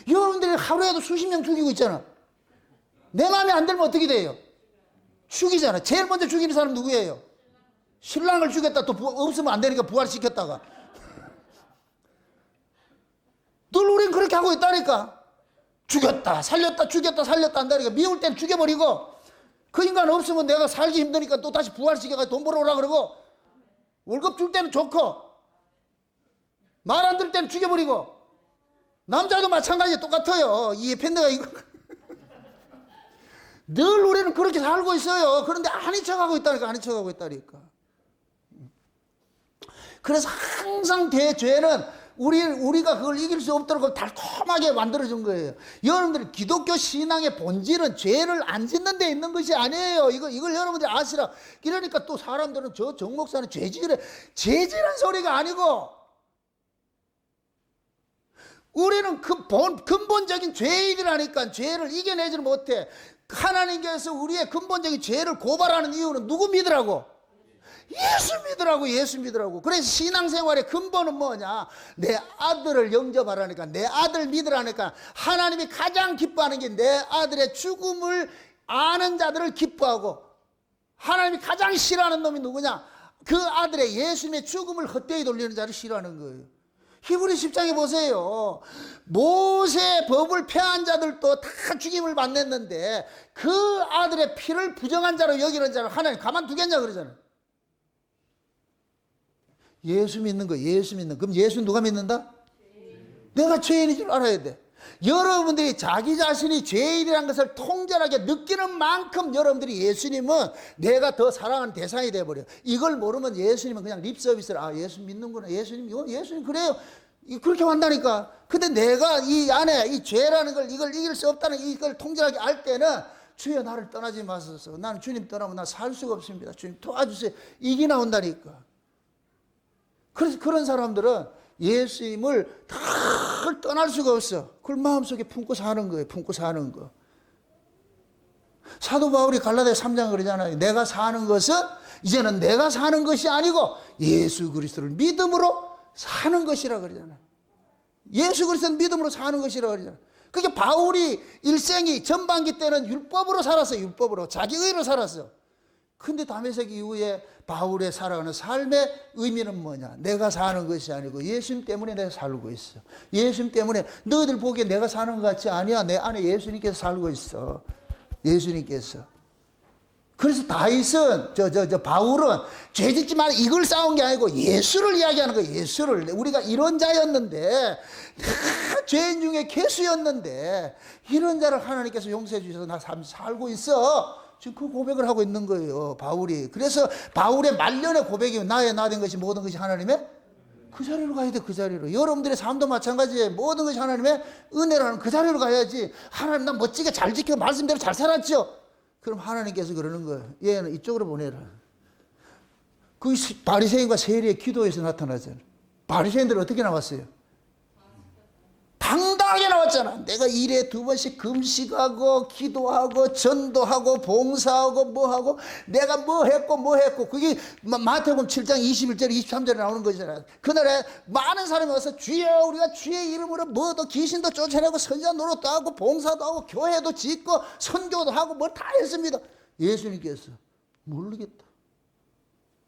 여러분들이 하루에도 수십 명 죽이고 있잖아. 내 마음에 안 들면 어떻게 돼요? 죽이잖아. 제일 먼저 죽이는 사람 누구예요? 신랑을 죽였다. 또 없으면 안 되니까 부활시켰다가. 늘 우린 그렇게 하고 있다니까. 죽였다 살렸다 죽였다 살렸다 한다니까. 미울 땐 죽여버리고, 그 인간 없으면 내가 살기 힘드니까 또 다시 부활시켜가지고 돈 벌어오라 그러고, 월급 줄 때는 좋고 말 안 들을 때는 죽여버리고. 남자도 마찬가지에 똑같아요. 이 팬데가 이거 늘 우리는 그렇게 살고 있어요. 그런데 아닌 척하고 있다니까. 아닌 척하고 있다니까. 그래서 항상 죄는 우리가 그걸 이길 수 없도록 그걸 달콤하게 만들어준 거예요. 여러분들, 기독교 신앙의 본질은 죄를 안 짓는 데 있는 것이 아니에요. 이걸 여러분들이 아시라. 그러니까 또 사람들은 저 정 목사는 죄질한 소리가 아니고, 우리는 근본적인 죄인이라니까. 죄를 이겨내지를 못해. 하나님께서 우리의 근본적인 죄를 고발하는 이유는 누구 믿으라고? 예수 믿으라고. 예수 믿으라고. 그래서 신앙생활의 근본은 뭐냐? 내 아들을 영접하라니까. 내 아들 믿으라니까. 하나님이 가장 기뻐하는 게 내 아들의 죽음을 아는 자들을 기뻐하고, 하나님이 가장 싫어하는 놈이 누구냐? 그 아들의 예수님의 죽음을 헛되이 돌리는 자를 싫어하는 거예요. 히브리 10장에 보세요. 모세의 법을 폐한 자들도 다 죽임을 받냈는데 그 아들의 피를 부정한 자로 여기는 자를 하나님 가만두겠냐 그러잖아요. 예수 믿는 거, 예수 믿는 거. 그럼 예수 누가 믿는다? 내가 죄인인 줄 알아야 돼. 여러분들이 자기 자신이 죄인이라는 것을 통절하게 느끼는 만큼 여러분들이 예수님은 내가 더 사랑하는 대상이 되어버려요. 이걸 모르면 예수님은 그냥 립서비스를, 아, 예수 믿는구나. 예수님 그래요. 그렇게 한다니까. 근데 내가 이 안에 이 죄라는 걸, 이걸 이길 수 없다는 이걸 통절하게 알 때는, 주여 나를 떠나지 마소서. 나는 주님 떠나면 나 살 수가 없습니다. 주님 도와주세요. 이게 나온다니까. 그래서 그런 사람들은 예수님을 다 떠날 수가 없어. 그걸 마음속에 품고 사는 거예요. 품고 사는 거. 사도 바울이 갈라디아 3장 그러잖아요. 내가 사는 것은 이제는 내가 사는 것이 아니고 예수 그리스도를 믿음으로 사는 것이라 그러잖아요. 예수 그리스도를 믿음으로 사는 것이라 그러잖아요. 그게 바울이 일생이 전반기 때는 율법으로 살았어요. 율법으로. 자기 의로 살았어. 근데 다메섹 이후에 바울의 살아가는 삶의 의미는 뭐냐? 내가 사는 것이 아니고 예수님 때문에 내가 살고 있어. 예수님 때문에 너희들 보기에 내가 사는 것 같지 아니야. 내 안에 예수님께서 살고 있어. 예수님께서. 그래서 다윗은 바울은 죄짓지 말 이걸 싸운 게 아니고 예수를 이야기하는 거예요. 예수를. 우리가 이런 자였는데, 죄인 중에 괴수였는데 이런 자를 하나님께서 용서해 주셔서 나 살고 있어. 지금 그 고백을 하고 있는 거예요, 바울이. 그래서 바울의 말년의 고백이 나의 나 된 것이 모든 것이 하나님의 그 자리로 가야 돼. 그 자리로. 여러분들의 삶도 마찬가지예요. 모든 것이 하나님의 은혜라는 그 자리로 가야지. 하나님 나 멋지게 잘 지켜 말씀대로 잘 살았죠. 그럼 하나님께서 그러는 거예요. 얘는 이쪽으로 보내라. 그 바리새인과 세리의 기도에서 나타나잖아요. 바리새인들은 어떻게 나왔어요? 당당하게 나왔잖아. 내가 일에 2번씩 금식하고 기도하고 전도하고 봉사하고 뭐하고 내가 뭐 했고 그게 마태복음 7장 21절 23절에 나오는 거잖아요. 그날에 많은 사람이 와서 주여 우리가 주의 이름으로 뭐도 귀신도 쫓아내고 선지자 노릇도 하고 봉사도 하고 교회도 짓고 선교도 하고 뭐 다 했습니다. 예수님께서 모르겠다.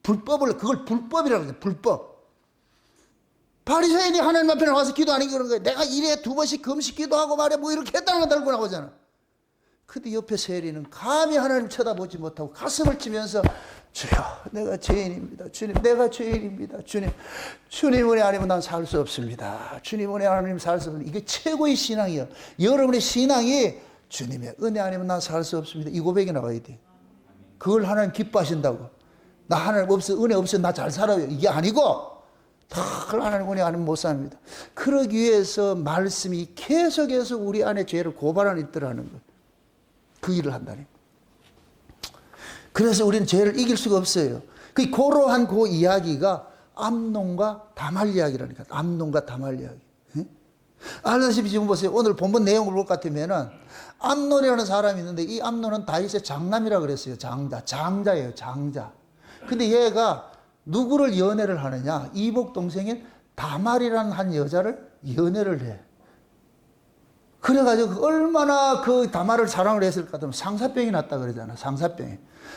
그걸 불법이라고 해요. 불법. 바리새인이 하나님 앞에 나와서 기도하는 게 그런 거예요. 내가 일에 2번씩 금식 기도하고 말이야 뭐 이렇게 했다는 거 달고 나오잖아. 근데 옆에 세리는 감히 하나님 쳐다보지 못하고 가슴을 치면서 주여 내가 죄인입니다. 주님 내가 죄인입니다. 주님 은혜 아니면 난 살 수 없습니다. 주님 은혜 아니면 살 수 없습니다. 이게 최고의 신앙이에요. 여러분의 신앙이 주님의 은혜 아니면 난 살 수 없습니다. 이 고백이 나와야 돼. 그걸 하나님 기뻐하신다고. 나 하나님 없어 은혜 없어 나 잘 살아요. 이게 아니고 다 하나님 은혜 아니면 못 삽니다. 그러기 위해서 말씀이 계속해서 우리 안에 죄를 고발하는 일들하는 거. 그 일을 한다니. 그래서 우리는 죄를 이길 수가 없어요. 그 고로한 그 이야기가 암논과 다말 이야기라니까. 암논과 다말 이야기. 알다시피 지금 보세요. 오늘 본문 내용을 볼 것 같으면은 암논이라는 사람이 있는데 이 암논은 다윗의 장남이라 그랬어요. 장자예요. 장자. 근데 얘가 누구를 연애를 하느냐? 이복 동생인 다말이라는 한 여자를 연애를 해. 그래가지고 얼마나 그 다말을 사랑을 했을까 하면 상사병이 났다 그러잖아.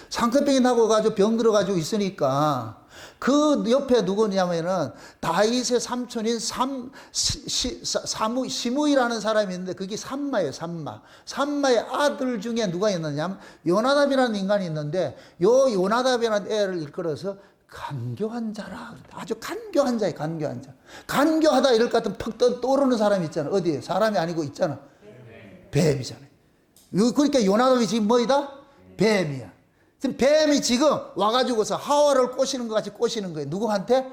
상사병이 나고 가지고 병 들어가지고 있으니까 그 옆에 누구냐면은 다윗의 삼촌인 시므이라는 사람이 있는데 그게 삼마예요. 삼마의 아들 중에 누가 있느냐면 요나답이라는 인간이 있는데 요 요나답이라는 애를 일컬어서 간교한 자라. 아주 간교한 자예요. 간교한 자. 간교하다 이럴 것 같으면 퍽 떠오르는 사람이 있잖아. 어디에? 사람이 아니고 있잖아. 뱀이잖아요. 그러니까 요나답이 지금 뭐이다? 뱀이야. 지금 뱀이 지금 와가지고서 하와를 꼬시는 것 같이 꼬시는 거예요. 누구한테?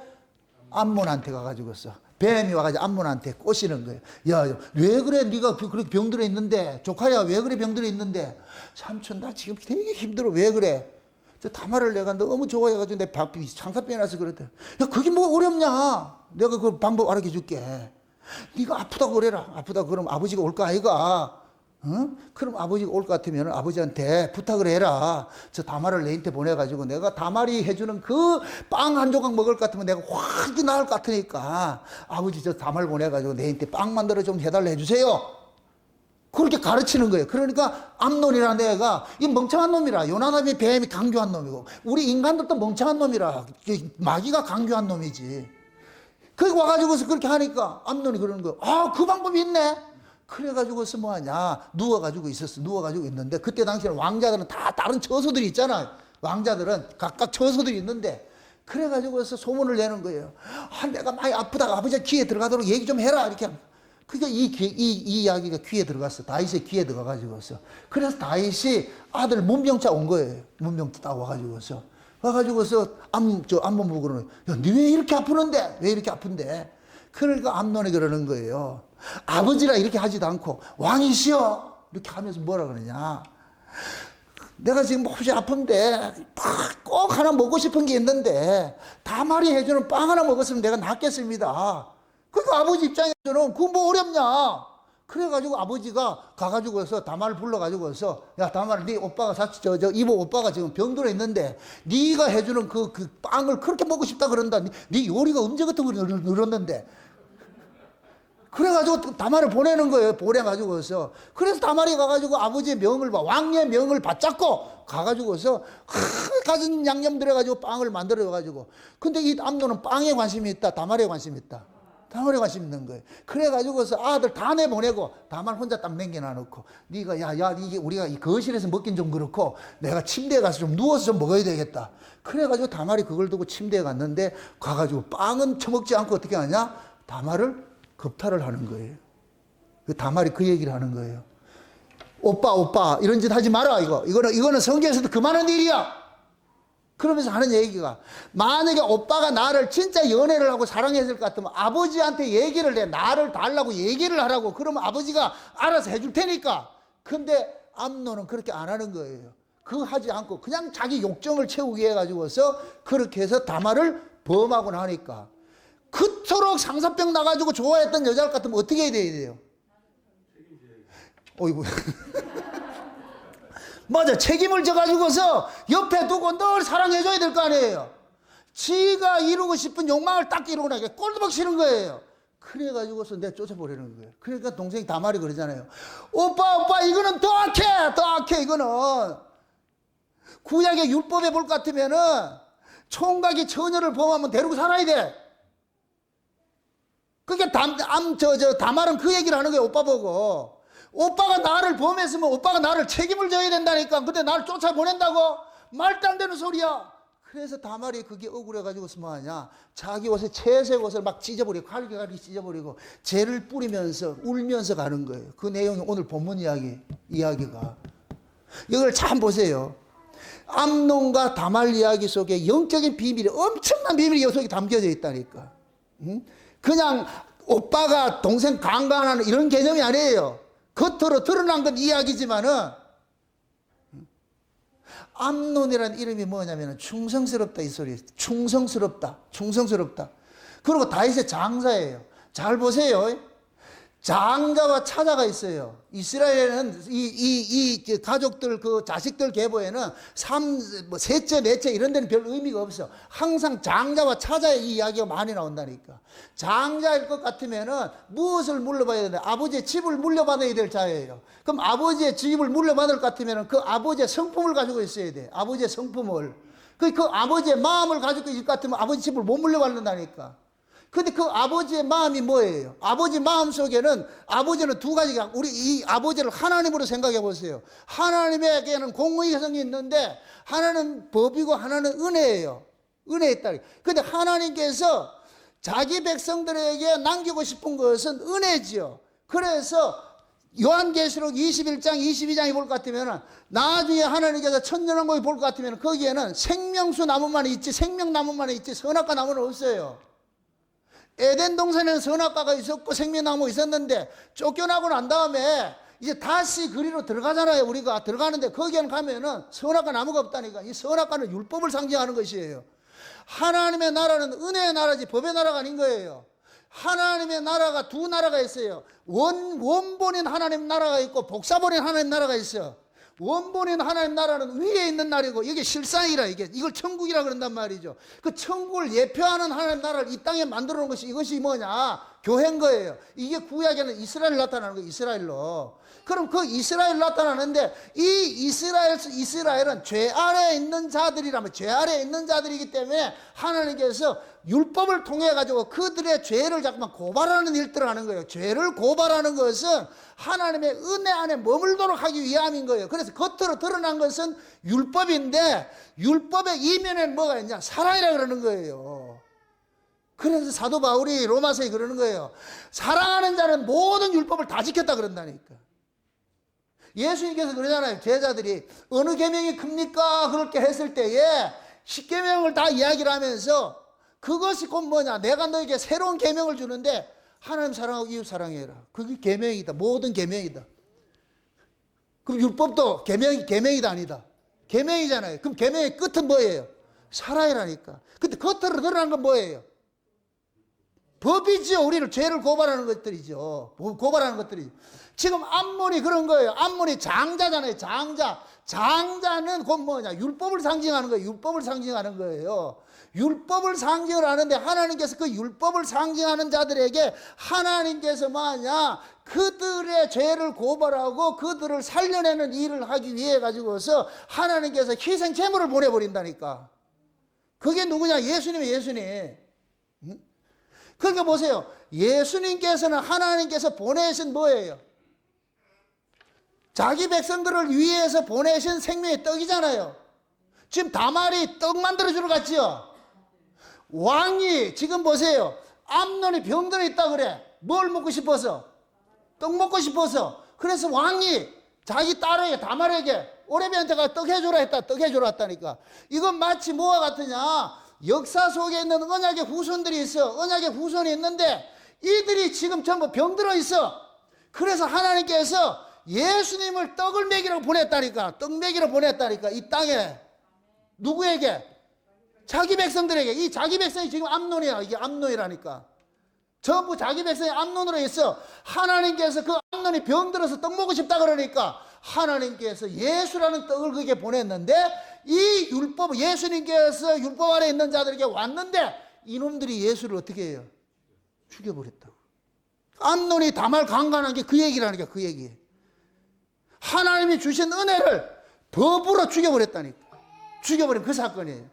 암몬한테 가가지고서. 뱀이 와가지고 암몬한테 꼬시는 거예요. 야, 왜 그래? 네가 그렇게 병들어 있는데. 조카야, 왜 그래? 병들어 있는데. 삼촌, 나 지금 되게 힘들어. 왜 그래? 저 다말을 내가 너무 좋아해가지고 내 상사병이 나서 그랬대. 야, 그게 뭐 어렵냐? 내가 그 방법 알려줘 줄게. 네가 아프다고 그래라. 아프다 그럼 아버지가 올 거 아이가? 응? 그럼 아버지가 올 것 같으면 아버지한테 부탁을 해라. 저 다말을 내한테 보내가지고 내가 다말이 해주는 그 빵 한 조각 먹을 것 같으면 내가 확 나을 것 같으니까 아버지 저 다말 보내가지고 내한테 빵 만들어 좀 해달라 해주세요. 그렇게 가르치는 거예요. 그러니까 암논이라는 애가 이 멍청한 놈이라. 요나답이 뱀이 강교한 놈이고 우리 인간들도 멍청한 놈이라. 마귀가 강교한 놈이지. 거기 와가지고서 그렇게 하니까 암논이 그러는 거예요. 아, 그 방법이 있네. 그래가지고서 뭐하냐. 누워가지고 있는데 그때 당시에는 왕자들은 다 다른 처소들이 있잖아. 왕자들은 각각 처소들이 있는데 그래가지고서 소문을 내는 거예요. 아, 내가 많이 아프다가 아버지가 귀에 들어가도록 얘기 좀 해라. 이렇게. 그러니까 이 이야기가 귀에 들어갔어. 다윗의 귀에 들어가가지고서. 그래서 다윗이 아들 문병차 온 거예요. 문병차 딱 와가지고서. 암몬 보고 그러는 거예요. 야, 니 왜 이렇게 아프는데? 왜 이렇게 아픈데? 그러니까 암논이 그러는 거예요. 아버지라 이렇게 하지도 않고 왕이시여 이렇게 하면서 뭐라 그러냐. 내가 지금 몹시 아픈데 꼭 하나 먹고 싶은 게 있는데 다말이 해주는 빵 하나 먹었으면 내가 낫겠습니다. 그러니까 아버지 입장에서는 그거 뭐 어렵냐. 그래가지고 아버지가 가가지고서 다말을 불러가지고서 야 다말 네 오빠가 이모 오빠가 지금 병들어 있는데 네가 해주는 그 빵을 그렇게 먹고 싶다 그런다. 네 요리가 언제 같은 거 늘었는데. 그래가지고 다말을 보내는 거예요. 보내가지고서. 그래서 다말이 가가지고 아버지의 명을 왕의 명을 받잡고 가가지고서 가진 양념 들여가지고 빵을 만들어가지고. 근데 이 암논은 빵에 관심이 있다. 다말에 관심이 있다. 다말에 관심 있는 거예요. 그래가지고서 아들 다 내보내고 다말 혼자 딱 남겨놔놓고 네가 야 이게 우리가 이 거실에서 먹긴 좀 그렇고 내가 침대에 가서 좀 누워서 좀 먹어야 되겠다. 그래가지고 다말이 그걸 두고 침대에 갔는데 가가지고 빵은 처먹지 않고 어떻게 하냐? 다말을 겁탈을 하는 거예요. 다말이 그 얘기를 하는 거예요. 오빠 이런 짓 하지 마라. 이거는 성경에서도 그만한 일이야. 그러면서 하는 얘기가 만약에 오빠가 나를 진짜 연애를 하고 사랑했을 것 같으면 아버지한테 얘기를 해. 나를 달라고 얘기를 하라고. 그러면 아버지가 알아서 해줄 테니까. 근데 암논은 그렇게 안 하는 거예요. 그거 하지 않고 그냥 자기 욕정을 채우기 해가지고서 그렇게 해서 다말을 범하고 나니까 그토록 상사병 나가지고 좋아했던 여자 같으면 어떻게 해야 돼요? 어이구. 맞아. 책임을 져가지고서 옆에 두고 늘 사랑해줘야 될 거 아니에요. 지가 이루고 싶은 욕망을 딱 이루고 나니까 꼴도 보기 싫은 거예요. 그래가지고서 내가 쫓아버리는 거예요. 그러니까 동생이 다말이 그러잖아요. 오빠 이거는 더 악해 이거는. 구약의 율법에 볼 것 같으면은 총각이 처녀를 범하면 데리고 살아야 돼. 그러니까 다말은 그 얘기를 하는 거예요. 오빠 보고. 오빠가 나를 범했으면 오빠가 나를 책임을 져야 된다니까. 근데 나를 쫓아보낸다고? 말도 안 되는 소리야. 그래서 다말이 그게 억울해가지고서 뭐하냐. 자기 옷에 채색 옷을 막 찢어버리고 갈기갈기 찢어버리고 죄를 뿌리면서 울면서 가는 거예요. 그 내용이 오늘 본문 이야기가. 이걸 참 보세요. 암논과 다말 이야기 속에 영적인 비밀이 엄청난 비밀이 이 속에 담겨져 있다니까. 그냥 오빠가 동생 강간하는 이런 개념이 아니에요. 겉으로 드러난 건 이야기지만은 암논이라는 이름이 뭐냐면 충성스럽다 이 소리예요. 충성스럽다. 그리고 다윗의 장자예요. 잘 보세요. 장자와 차자가 있어요. 이스라엘에는 이 가족들 그 자식들 계보에는 셋째, 넷째 이런 데는 별 의미가 없어. 항상 장자와 차자의 이 이야기가 많이 나온다니까. 장자일 것 같으면은 무엇을 물려받아야 되나? 아버지의 집을 물려받아야 될 자예요. 그럼 아버지의 집을 물려받을 것 같으면은 그 아버지의 성품을 가지고 있어야 돼. 아버지의 성품을. 그 아버지의 마음을 가지고 있을 것 같으면 아버지 집을 못 물려받는다니까. 근데 그 아버지의 마음이 뭐예요? 아버지 마음 속에는 아버지는 두 가지가, 우리 이 아버지를 하나님으로 생각해 보세요. 하나님에게는 공의성이 있는데 하나는 법이고 하나는 은혜예요. 은혜에 있다. 근데 하나님께서 자기 백성들에게 남기고 싶은 것은 은혜지요. 그래서 요한계시록 21장 22장에 볼 것 같으면 나중에 하나님께서 천년왕국에 볼 것 같으면 거기에는 생명수 나무만 있지 생명나무만 있지 선악과 나무는 없어요. 에덴 동산에는 선악과가 있었고 생명나무 있었는데 쫓겨나고 난 다음에 이제 다시 그리로 들어가잖아요. 우리가 들어가는데 거기에는 가면은 선악과 나무가 없다니까. 이 선악과는 율법을 상징하는 것이에요. 하나님의 나라는 은혜의 나라지 법의 나라가 아닌 거예요. 하나님의 나라가 두 나라가 있어요. 원본인 하나님 나라가 있고 복사본인 하나님 나라가 있어요. 원본인 하나님 나라는 위에 있는 나라이고 이게 실상이라 이걸 천국이라 그런단 말이죠. 그 천국을 예표하는 하나님 나라를 이 땅에 만들어 놓은 것이 이것이 뭐냐? 교회인 거예요. 이게 구약에는 이스라엘 나타나는 거예요. 이스라엘로. 그럼 그 이스라엘 나타나는데 이 이스라엘은 죄 아래에 있는 자들이라면 죄 아래에 있는 자들이기 때문에 하나님께서 율법을 통해 가지고 그들의 죄를 자꾸만 고발하는 일들을 하는 거예요. 죄를 고발하는 것은 하나님의 은혜 안에 머물도록 하기 위함인 거예요. 그래서 겉으로 드러난 것은 율법인데 율법의 이면에는 뭐가 있냐? 사랑이라 그러는 거예요. 그래서 사도 바울이 로마서에 그러는 거예요. 사랑하는 자는 모든 율법을 다 지켰다 그런다니까. 예수님께서 그러잖아요. 제자들이 어느 계명이 큽니까? 그렇게 했을 때에 10계명을 다 이야기를 하면서 그것이 곧 뭐냐? 내가 너에게 새로운 계명을 주는데 하나님 사랑하고 이웃 사랑해라. 그게 계명이다. 모든 계명이다. 그럼 율법도 계명이다 아니다. 계명이잖아요. 그럼 계명의 끝은 뭐예요? 살아야라니까. 근데 겉으로 드러난 건 뭐예요? 법이죠. 우리를 죄를 고발하는 것들이죠. 고발하는 것들이죠. 지금 암몬이 그런 거예요. 암몬이 장자잖아요. 장자는 곧 뭐냐? 율법을 상징하는 거예요. 율법을 상징하는 거예요. 율법을 상징을 하는데 하나님께서 그 율법을 상징하는 자들에게 하나님께서 뭐냐? 그들의 죄를 고발하고 그들을 살려내는 일을 하기 위해 가지고서 하나님께서 희생 제물을 보내버린다니까. 그게 누구냐? 예수님이에요. 예수님. 그러니까 보세요. 예수님께서는 하나님께서 보내신 뭐예요? 자기 백성들을 위해서 보내신 생명의 떡이잖아요. 지금 다말이 떡 만들어주러 갔지요. 왕이 지금 보세요. 암논이 병들어 있다 그래. 뭘 먹고 싶어서? 떡 먹고 싶어서. 그래서 왕이 자기 딸에게 다말에게 오레비한테 가서 떡 해주라 했다. 떡 해주라 했다니까. 이건 마치 뭐와 같으냐? 역사 속에 있는 언약의 후손들이 있어. 언약의 후손이 있는데 이들이 지금 전부 병들어 있어. 그래서 하나님께서 예수님을 떡을 먹이러 보냈다니까. 떡 먹이러 보냈다니까. 이 땅에. 누구에게? 자기 백성들에게. 이 자기 백성이 지금 암논이야. 이게 암논이라니까. 전부 자기 백성이 암논으로 있어. 하나님께서 그 암논이 병들어서 떡 먹고 싶다 그러니까 하나님께서 예수라는 떡을 그에게 보냈는데 이 율법, 예수님께서 율법 아래 있는 자들에게 왔는데 이놈들이 예수를 어떻게 해요? 죽여버렸다고. 암논이 다말 강간한 게 그 얘기라니까. 그 얘기. 하나님이 주신 은혜를 법으로 죽여버렸다니까. 죽여버린 그 사건이에요.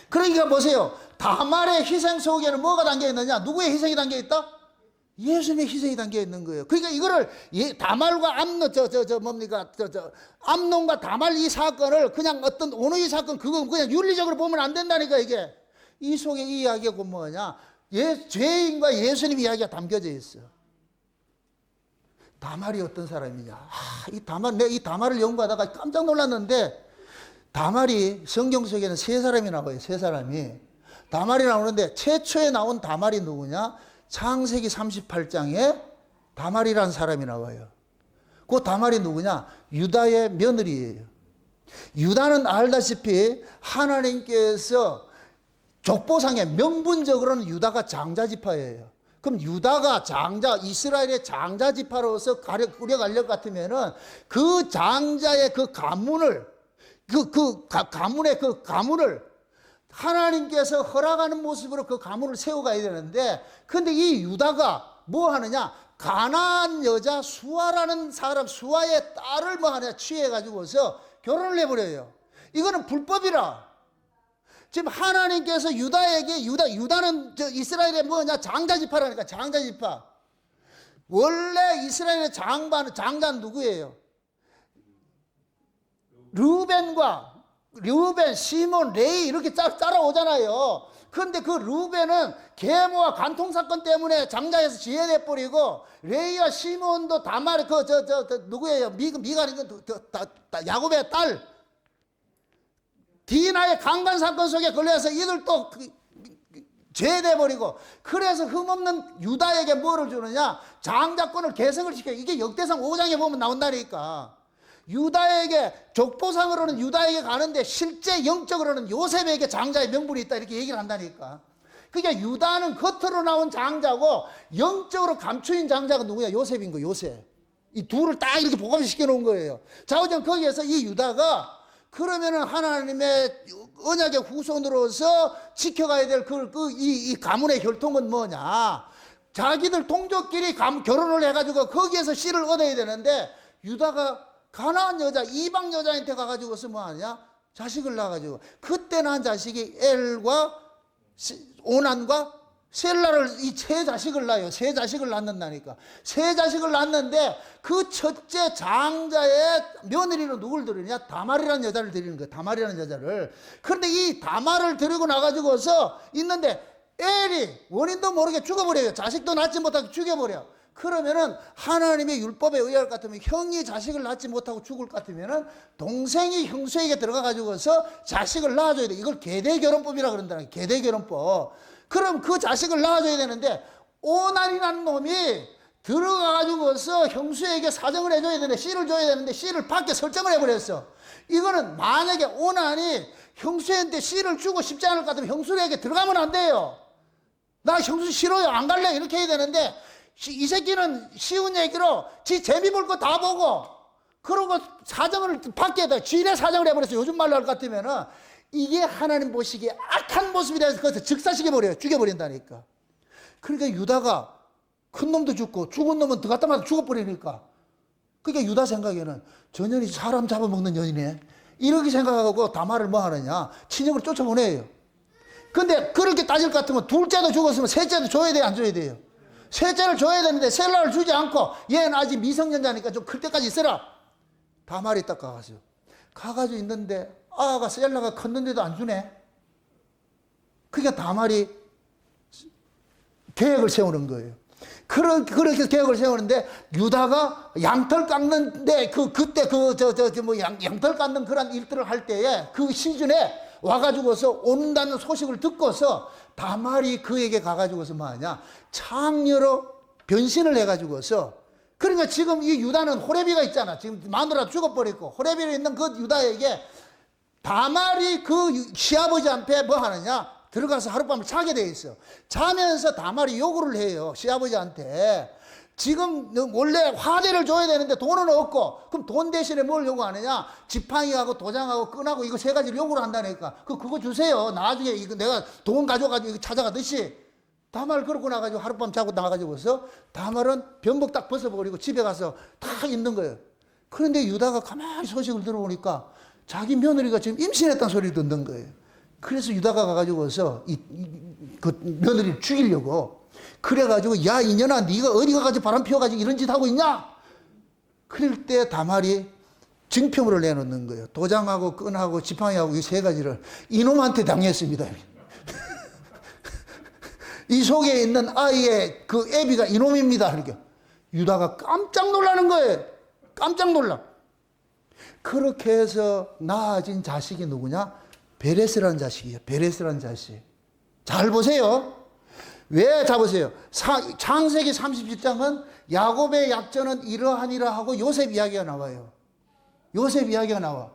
그러니까 보세요. 다말의 희생 속에는 뭐가 담겨있느냐? 누구의 희생이 담겨있다? 예수님의 희생이 담겨있는 거예요. 그러니까 이거를 다말과 암논, 암논과 다말 이 사건을 그냥 어떤 오너의 사건, 그건 그냥 윤리적으로 보면 안 된다니까, 이게. 이 속에 이 이야기가 뭐냐? 죄인과 예수님 이야기가 담겨져 있어. 다말이 어떤 사람이냐? 내가 이 다말을 연구하다가 깜짝 놀랐는데, 다말이 성경 속에는 세 사람이 나와요. 세 사람이. 다말이 나오는데 최초에 나온 다말이 누구냐? 창세기 38장에 다말이라는 사람이 나와요. 그 다말이 누구냐? 유다의 며느리예요. 유다는 알다시피 하나님께서 족보상에 명분적으로는 유다가 장자지파예요. 그럼 유다가 이스라엘의 장자지파로서 꾸려갈 것 같으면은 그 장자의 그 가문을 가문을 하나님께서 허락하는 모습으로 그 가문을 세워가야 되는데, 근데 이 유다가 뭐 하느냐? 가나안 여자 수아라는 사람, 수아의 딸을 뭐 하냐? 취해가지고서 결혼을 해버려요. 이거는 불법이라. 지금 하나님께서 유다에게, 유다는 이스라엘의 뭐냐? 장자지파라니까, 장자지파. 원래 이스라엘의 장자는 누구예요? 르우벤, 시몬, 레위 이렇게 따라오잖아요. 그런데 그 르우벤은 계모와 간통사건 때문에 장자에서 지혜돼 버리고, 레위와 시몬도 다말 누구예요? 미가는 야곱의 딸 디나의 강간사건 속에 걸려서 이들 또 죄돼 버리고, 그래서 흠없는 유다에게 뭐를 주느냐? 장자권을 계승을 시켜요. 이게 역대상 5장에 보면 나온다니까. 유다에게, 족보상으로는 유다에게 가는데 실제 영적으로는 요셉에게 장자의 명분이 있다, 이렇게 얘기를 한다니까. 그러니까 유다는 겉으로 나온 장자고 영적으로 감추인 장자가 누구야? 요셉인 거예요. 요셉. 이 둘을 딱 이렇게 복합시켜 놓은 거예요. 자, 어제 거기에서 이 유다가 그러면은 하나님의 언약의 후손으로서 지켜가야 될 이 가문의 혈통은 뭐냐? 자기들 동족끼리 결혼을 해가지고 거기에서 씨를 얻어야 되는데, 유다가 가나안 여자, 이방 여자한테 가가지고서 뭐 하냐? 자식을 낳아가지고, 그때 난 자식이 엘과 오난과 셀라를 이 세 자식을 낳아요. 세 자식을 낳는다니까. 세 자식을 낳는데 그 첫째 장자의 며느리로 누굴 들이냐? 다말이라는 여자를 들이는 거예요. 다말이라는 여자를. 그런데 이 다말을 데리고 나가지고서 있는데 엘이 원인도 모르게 죽어버려요. 자식도 낳지 못하고 죽여버려. 그러면은 하나님의 율법에 의할 것 같으면 형이 자식을 낳지 못하고 죽을 것 같으면은 동생이 형수에게 들어가가지고서 자식을 낳아줘야 돼. 이걸 계대결혼법이라 그런다. 계대결혼법. 그럼 그 자식을 낳아줘야 되는데 오난이라는 놈이 들어가가지고서 형수에게 사정을 해줘야 되는데 씨를 줘야 되는데 씨를 밖에 설정을 해버렸어. 이거는 만약에 오난이 형수한테 씨를 주고 싶지 않을 것 같으면 형수에게 들어가면 안 돼요. 나 형수 싫어요. 안 갈래. 이렇게 해야 되는데 이 새끼는 쉬운 얘기로 지 재미 볼 거 다 보고 그러고 사정을 밖에다 쥐의 사정을 해버렸어. 요즘 말로 할 것 같으면은 이게 하나님 보시기에 악한 모습이 돼서 그것을 즉사시켜버려요. 죽여버린다니까. 그러니까 유다가 큰 놈도 죽고 죽은 놈은 들어갔다마다 죽어버리니까 그러니까 유다 생각에는 저 년이 사람 잡아먹는 년이네. 이렇게 생각하고 다말을 뭐 하느냐. 친형을 쫓아보내요. 근데 그렇게 따질 것 같으면 둘째도 죽었으면 셋째도 줘야 돼요? 안 줘야 돼요? 셋째를 줘야 되는데 셀라를 주지 않고 얘는 아직 미성년자니까 좀 클 때까지 있어라. 다말이 딱 가가지고 있는데 아가 셀라가 컸는데도 안 주네. 그러니까 다말이 계획을 세우는 거예요. 그렇게 계획을 세우는데 유다가 양털 깎는데 그때 양털 깎는 그런 일들을 할 때에 그 시즌에 와가지고서 온다는 소식을 듣고서 다말이 그에게 가가지고서 뭐하냐 창녀로 변신을 해가지고서 그러니까 지금 이 유다는 호레비가 있잖아. 지금 마누라 죽어버렸고 호레비에 있는 그 유다에게 다말이 그 시아버지한테 뭐 하느냐 들어가서 하룻밤을 자게 돼 있어. 자면서 다말이 요구를 해요. 시아버지한테 지금 원래 화대를 줘야 되는데 돈은 없고 그럼 돈 대신에 뭘 요구하느냐 지팡이하고 도장하고 끈하고 이거 세 가지를 요구를 한다니까. 그거 주세요. 나중에 이거 내가 돈 가져가지고 이거 찾아가듯이. 다말 그러고 나가지고 하룻밤 자고 나가지고서 다말은 변복 딱 벗어버리고 집에 가서 다 있는 거예요. 그런데 유다가 가만히 소식을 들어보니까 자기 며느리가 지금 임신했다는 소리를 듣는 거예요. 그래서 유다가 가가지고서 그 며느리를 죽이려고 그래가지고 야 이년아 네가 어디 가가지고 바람 피워가지고 이런 짓 하고 있냐? 그럴 때 다말이 증표물을 내놓는 거예요. 도장하고 끈하고 지팡이하고 이 세 가지를 이놈한테 당했습니다. 이 속에 있는 아이의 그 애비가 이놈입니다. 그러니까 유다가 깜짝 놀라는 거예요. 깜짝 놀라. 그렇게 해서 낳아진 자식이 누구냐? 베레스라는 자식이에요. 베레스라는 자식. 잘 보세요. 왜 잡으세요? 창세기 37장은 야곱의 약전은 이러하니라 하고 요셉 이야기가 나와요. 요셉 이야기가 나와.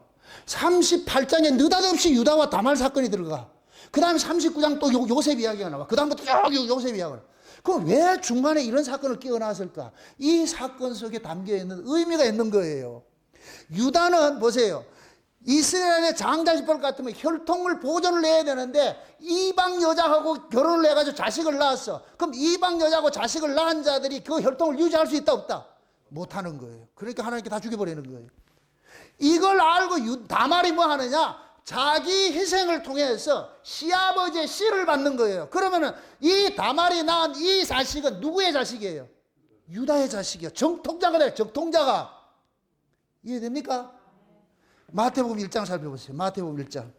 38장에 느닷없이 유다와 다말 사건이 들어가. 그 다음에 39장 또 요셉 이야기가 나와. 그 다음부터 쭉 요셉 이야기가 나와. 그럼 왜 중간에 이런 사건을 끼워놨을까? 이 사건 속에 담겨있는 의미가 있는 거예요. 유다는 보세요. 이스라엘의 장자식벌 같으면 혈통을 보존을 해야 되는데 이방 여자하고 결혼을 해가지고 자식을 낳았어. 그럼 이방 여자하고 자식을 낳은 자들이 그 혈통을 유지할 수 있다 없다? 못하는 거예요. 그러니까 하나님께 다 죽여버리는 거예요. 이걸 알고 다말이 뭐 하느냐? 자기 희생을 통해서 시아버지의 씨를 받는 거예요. 그러면은 이 다말이 낳은 이 자식은 누구의 자식이에요? 유다의 자식이에요. 정통자가 돼요. 정통자가. 이해됩니까? 마태복음 1장 살펴보세요. 마태복음 1장.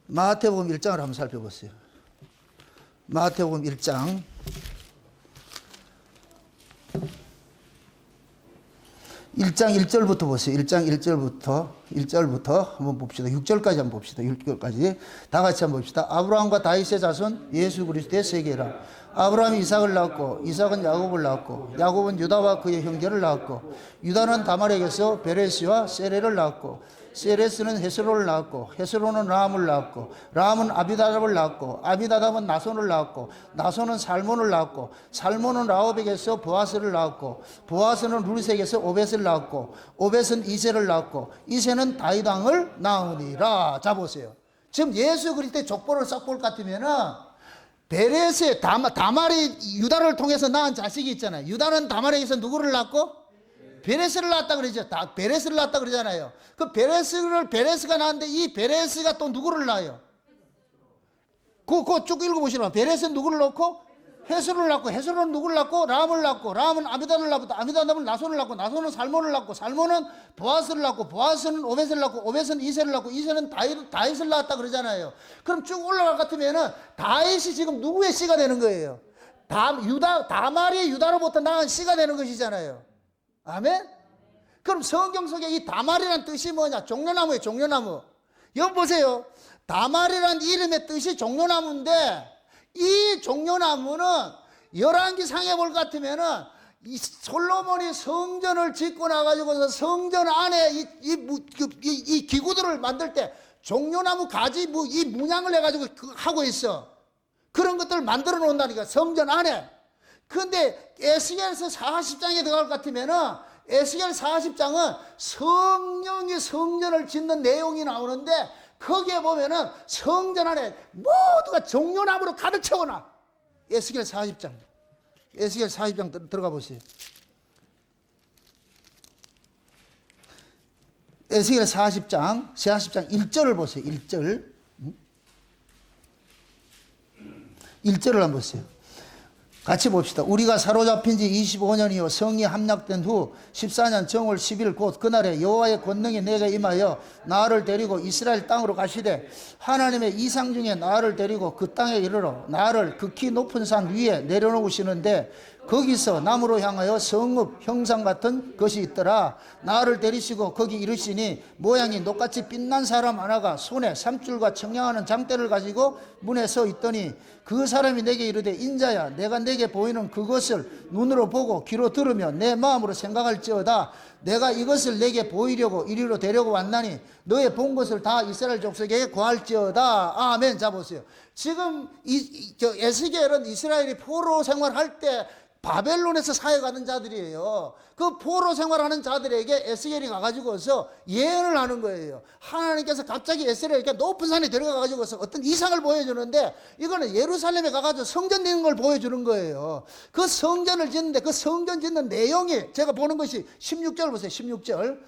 마태복음 1장을 한번 살펴보세요. 마태복음 1장. 1장 1절부터 보세요. 1장 1절부터 한번 봅시다. 6절까지 한번 봅시다. 6절까지. 다 같이 한번 봅시다. 아브라함과 다윗의 자손 예수 그리스도의 세계라. 아브라함이 이삭을 낳았고 이삭은 야곱을 낳았고 야곱은 유다와 그의 형제를 낳았고 유다는 다말에게서 베레스와 세레를 낳았고 세레스는 헤스론을 낳았고 헤스론은 라함을 낳았고 라함은 아비다답을 낳았고 아비다답은 나손을 낳았고 나손은 살몬을 낳았고 살몬은 라합에게서 보아스를 낳았고 보아스는 루셋에게서 오벳을 낳았고 오벳은 이세를 낳았고 이세는 다윗 왕을 낳으니라. 자 보세요. 지금 예수 그리스도의 족보를 싹 볼 것 같으면은 베레스의 다말이 유다를 통해서 낳은 자식이 있잖아요. 유다는 다말에게서 누구를 낳고? 베레스를 낳았다 그러죠. 베레스를 낳았다 그러잖아요. 그 베레스가 낳았는데 이 베레스가 또 누구를 낳아요? 그거 쭉 읽어보시면 벨에서 누구를 낳고 헤스를 낳고 헤스는 누구를 낳고 람을 낳고 람은 아미다를 낳고 아미다는 나손을 낳고 나손은 살몬을 낳고 살몬은 보아스를 낳고 보아스는 오벳을 낳고 오벳은 이세를 낳고 이세는 다윗을 낳았다 그러잖아요. 그럼 쭉 올라갈 것 같으면은 다윗이 지금 누구의 씨가 되는 거예요? 다말이 유다로부터 낳은 씨가 되는 것이잖아요. 아멘? 그럼 성경 속에 이 다말이란 뜻이 뭐냐? 종려나무예요, 종려나무. 여기 보세요. 다말이란 이름의 뜻이 종려나무인데 이 종려나무는 열왕기상에 볼 것 같으면은 이 솔로몬이 성전을 짓고 나가지고서 성전 안에 이 기구들을 만들 때 종려나무 가지 이 문양을 해가지고 하고 있어. 그런 것들을 만들어 놓는다니까 성전 안에. 근데 에스겔서 40장에 들어갈 것 같으면은 에스겔 40장은 성령이 성전을 짓는 내용이 나오는데 거기에 보면은 성전 안에 모두가 종려나무로 가득 채워놔. 에스겔 40장. 에스겔 40장 들어가 보세요. 에스겔 40장 1절을 보세요. 1절. 1절을 한번 보세요. 같이 봅시다. 우리가 사로잡힌 지 25년이요 성이 함락된 후 14년 정월 10일 곧 그날에 여호와의 권능이 내게 임하여 나를 데리고 이스라엘 땅으로 가시되 하나님의 이상 중에 나를 데리고 그 땅에 이르러 나를 극히 높은 산 위에 내려놓으시는데 거기서 나무로 향하여 성읍 형상 같은 것이 있더라. 나를 데리시고 거기 이르시니 모양이 녹같이 빛난 사람 하나가 손에 삼줄과 청량하는 장대를 가지고 문에 서 있더니 그 사람이 내게 이르되 인자야 내가 내게 보이는 그것을 눈으로 보고 귀로 들으며 내 마음으로 생각할지어다. 내가 이것을 내게 보이려고 이리로 데려고 왔나니 너의 본 것을 다 이스라엘 족속에게 고할지어다. 아멘. 자 보세요. 지금 에스겔은 이스라엘이 포로 생활할 때 바벨론에서 사역하는 자들이에요. 그 포로 생활하는 자들에게 에스겔이 가가지고서 예언을 하는 거예요. 하나님께서 갑자기 에스겔에게 높은 산에 데려가가지고서 어떤 이상을 보여주는데 이거는 예루살렘에 가가지고 성전 짓는 걸 보여주는 거예요. 그 성전을 짓는데 그 성전 짓는 내용이 제가 보는 것이 16절 보세요. 16절.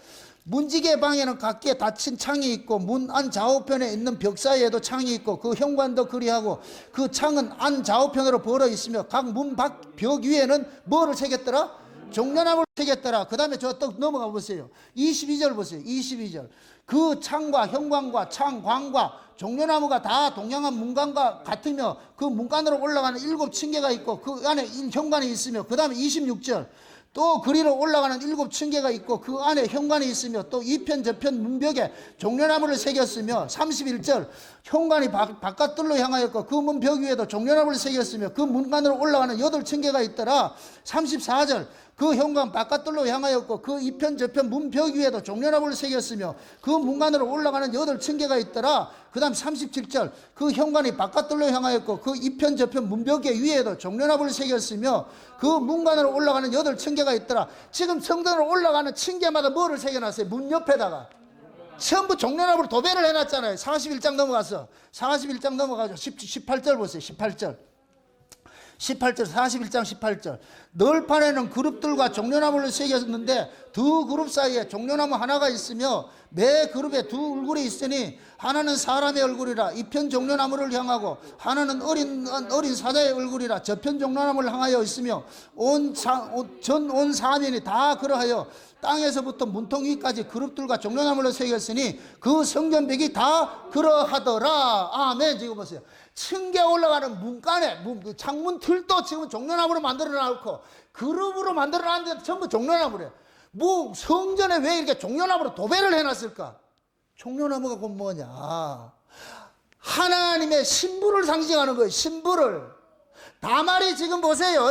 문지기의 방에는 각기에 닫힌 창이 있고 문 안 좌우편에 있는 벽 사이에도 창이 있고 그 현관도 그리하고 그 창은 안 좌우편으로 벌어 있으며 각 문 밖 벽 위에는 뭐를 새겼더라? 종려나무를 새겼더라. 그 다음에 저 또 넘어가 보세요. 22절 보세요. 22절. 그 창과 현관과 창광과 종려나무가 다 동양한 문간과 같으며 그 문간으로 올라가는 7층계가 있고 그 안에 현관이 있으며 그 다음에 26절. 또 그리로 올라가는 7층계가 있고 그 안에 현관이 있으며 또 이편 저편 문벽에 종려나무를 새겼으며 31절 현관이 바깥들로 향하였고 그 문벽 위에도 종려나무를 새겼으며 그 문간으로 올라가는 8층계가 있더라. 34절 그 현관 바깥들로 향하였고 그 이편 저편 문벽 위에도 종려나무를 새겼으며 그 문간으로 올라가는 8층계가 있더라. 그 다음 37절 그 현관이 바깥들로 향하였고 그 이편 저편 문벽의 위에도 종려나무를 새겼으며 그 문간으로 올라가는 8층계가 있더라. 지금 성전으로 올라가는 층계마다 뭐를 새겨놨어요? 문 옆에다가 전부 종려나무로 도배를 해놨잖아요. 41장 넘어가서 41장 넘어가서 18절 보세요. 18절 41장 18절 널판에는 그룹들과 종려나무를 새겼는데 두 그룹 사이에 종려나무 하나가 있으며 매 그룹에 두 얼굴이 있으니 하나는 사람의 얼굴이라 이편 종려나무를 향하고 하나는 어린 사자의 얼굴이라 저편 종려나무를 향하여 있으며 온 사면이 다 그러하여 땅에서부터 문통위까지 그룹들과 종려나무를 새겼으니 그 성전벽이 다 그러하더라. 아멘. 지금 보세요. 층계 올라가는 문간에 창문 틀도 지금 종려나무로 만들어 놨고 그룹으로 만들어 놨는데 전부 종려나무래요. 뭐 성전에 왜 이렇게 종려나무로 도배를 해놨을까? 종려나무가 곧 뭐냐? 하나님의 신부를 상징하는 거예요. 신부를. 다말이 지금 보세요.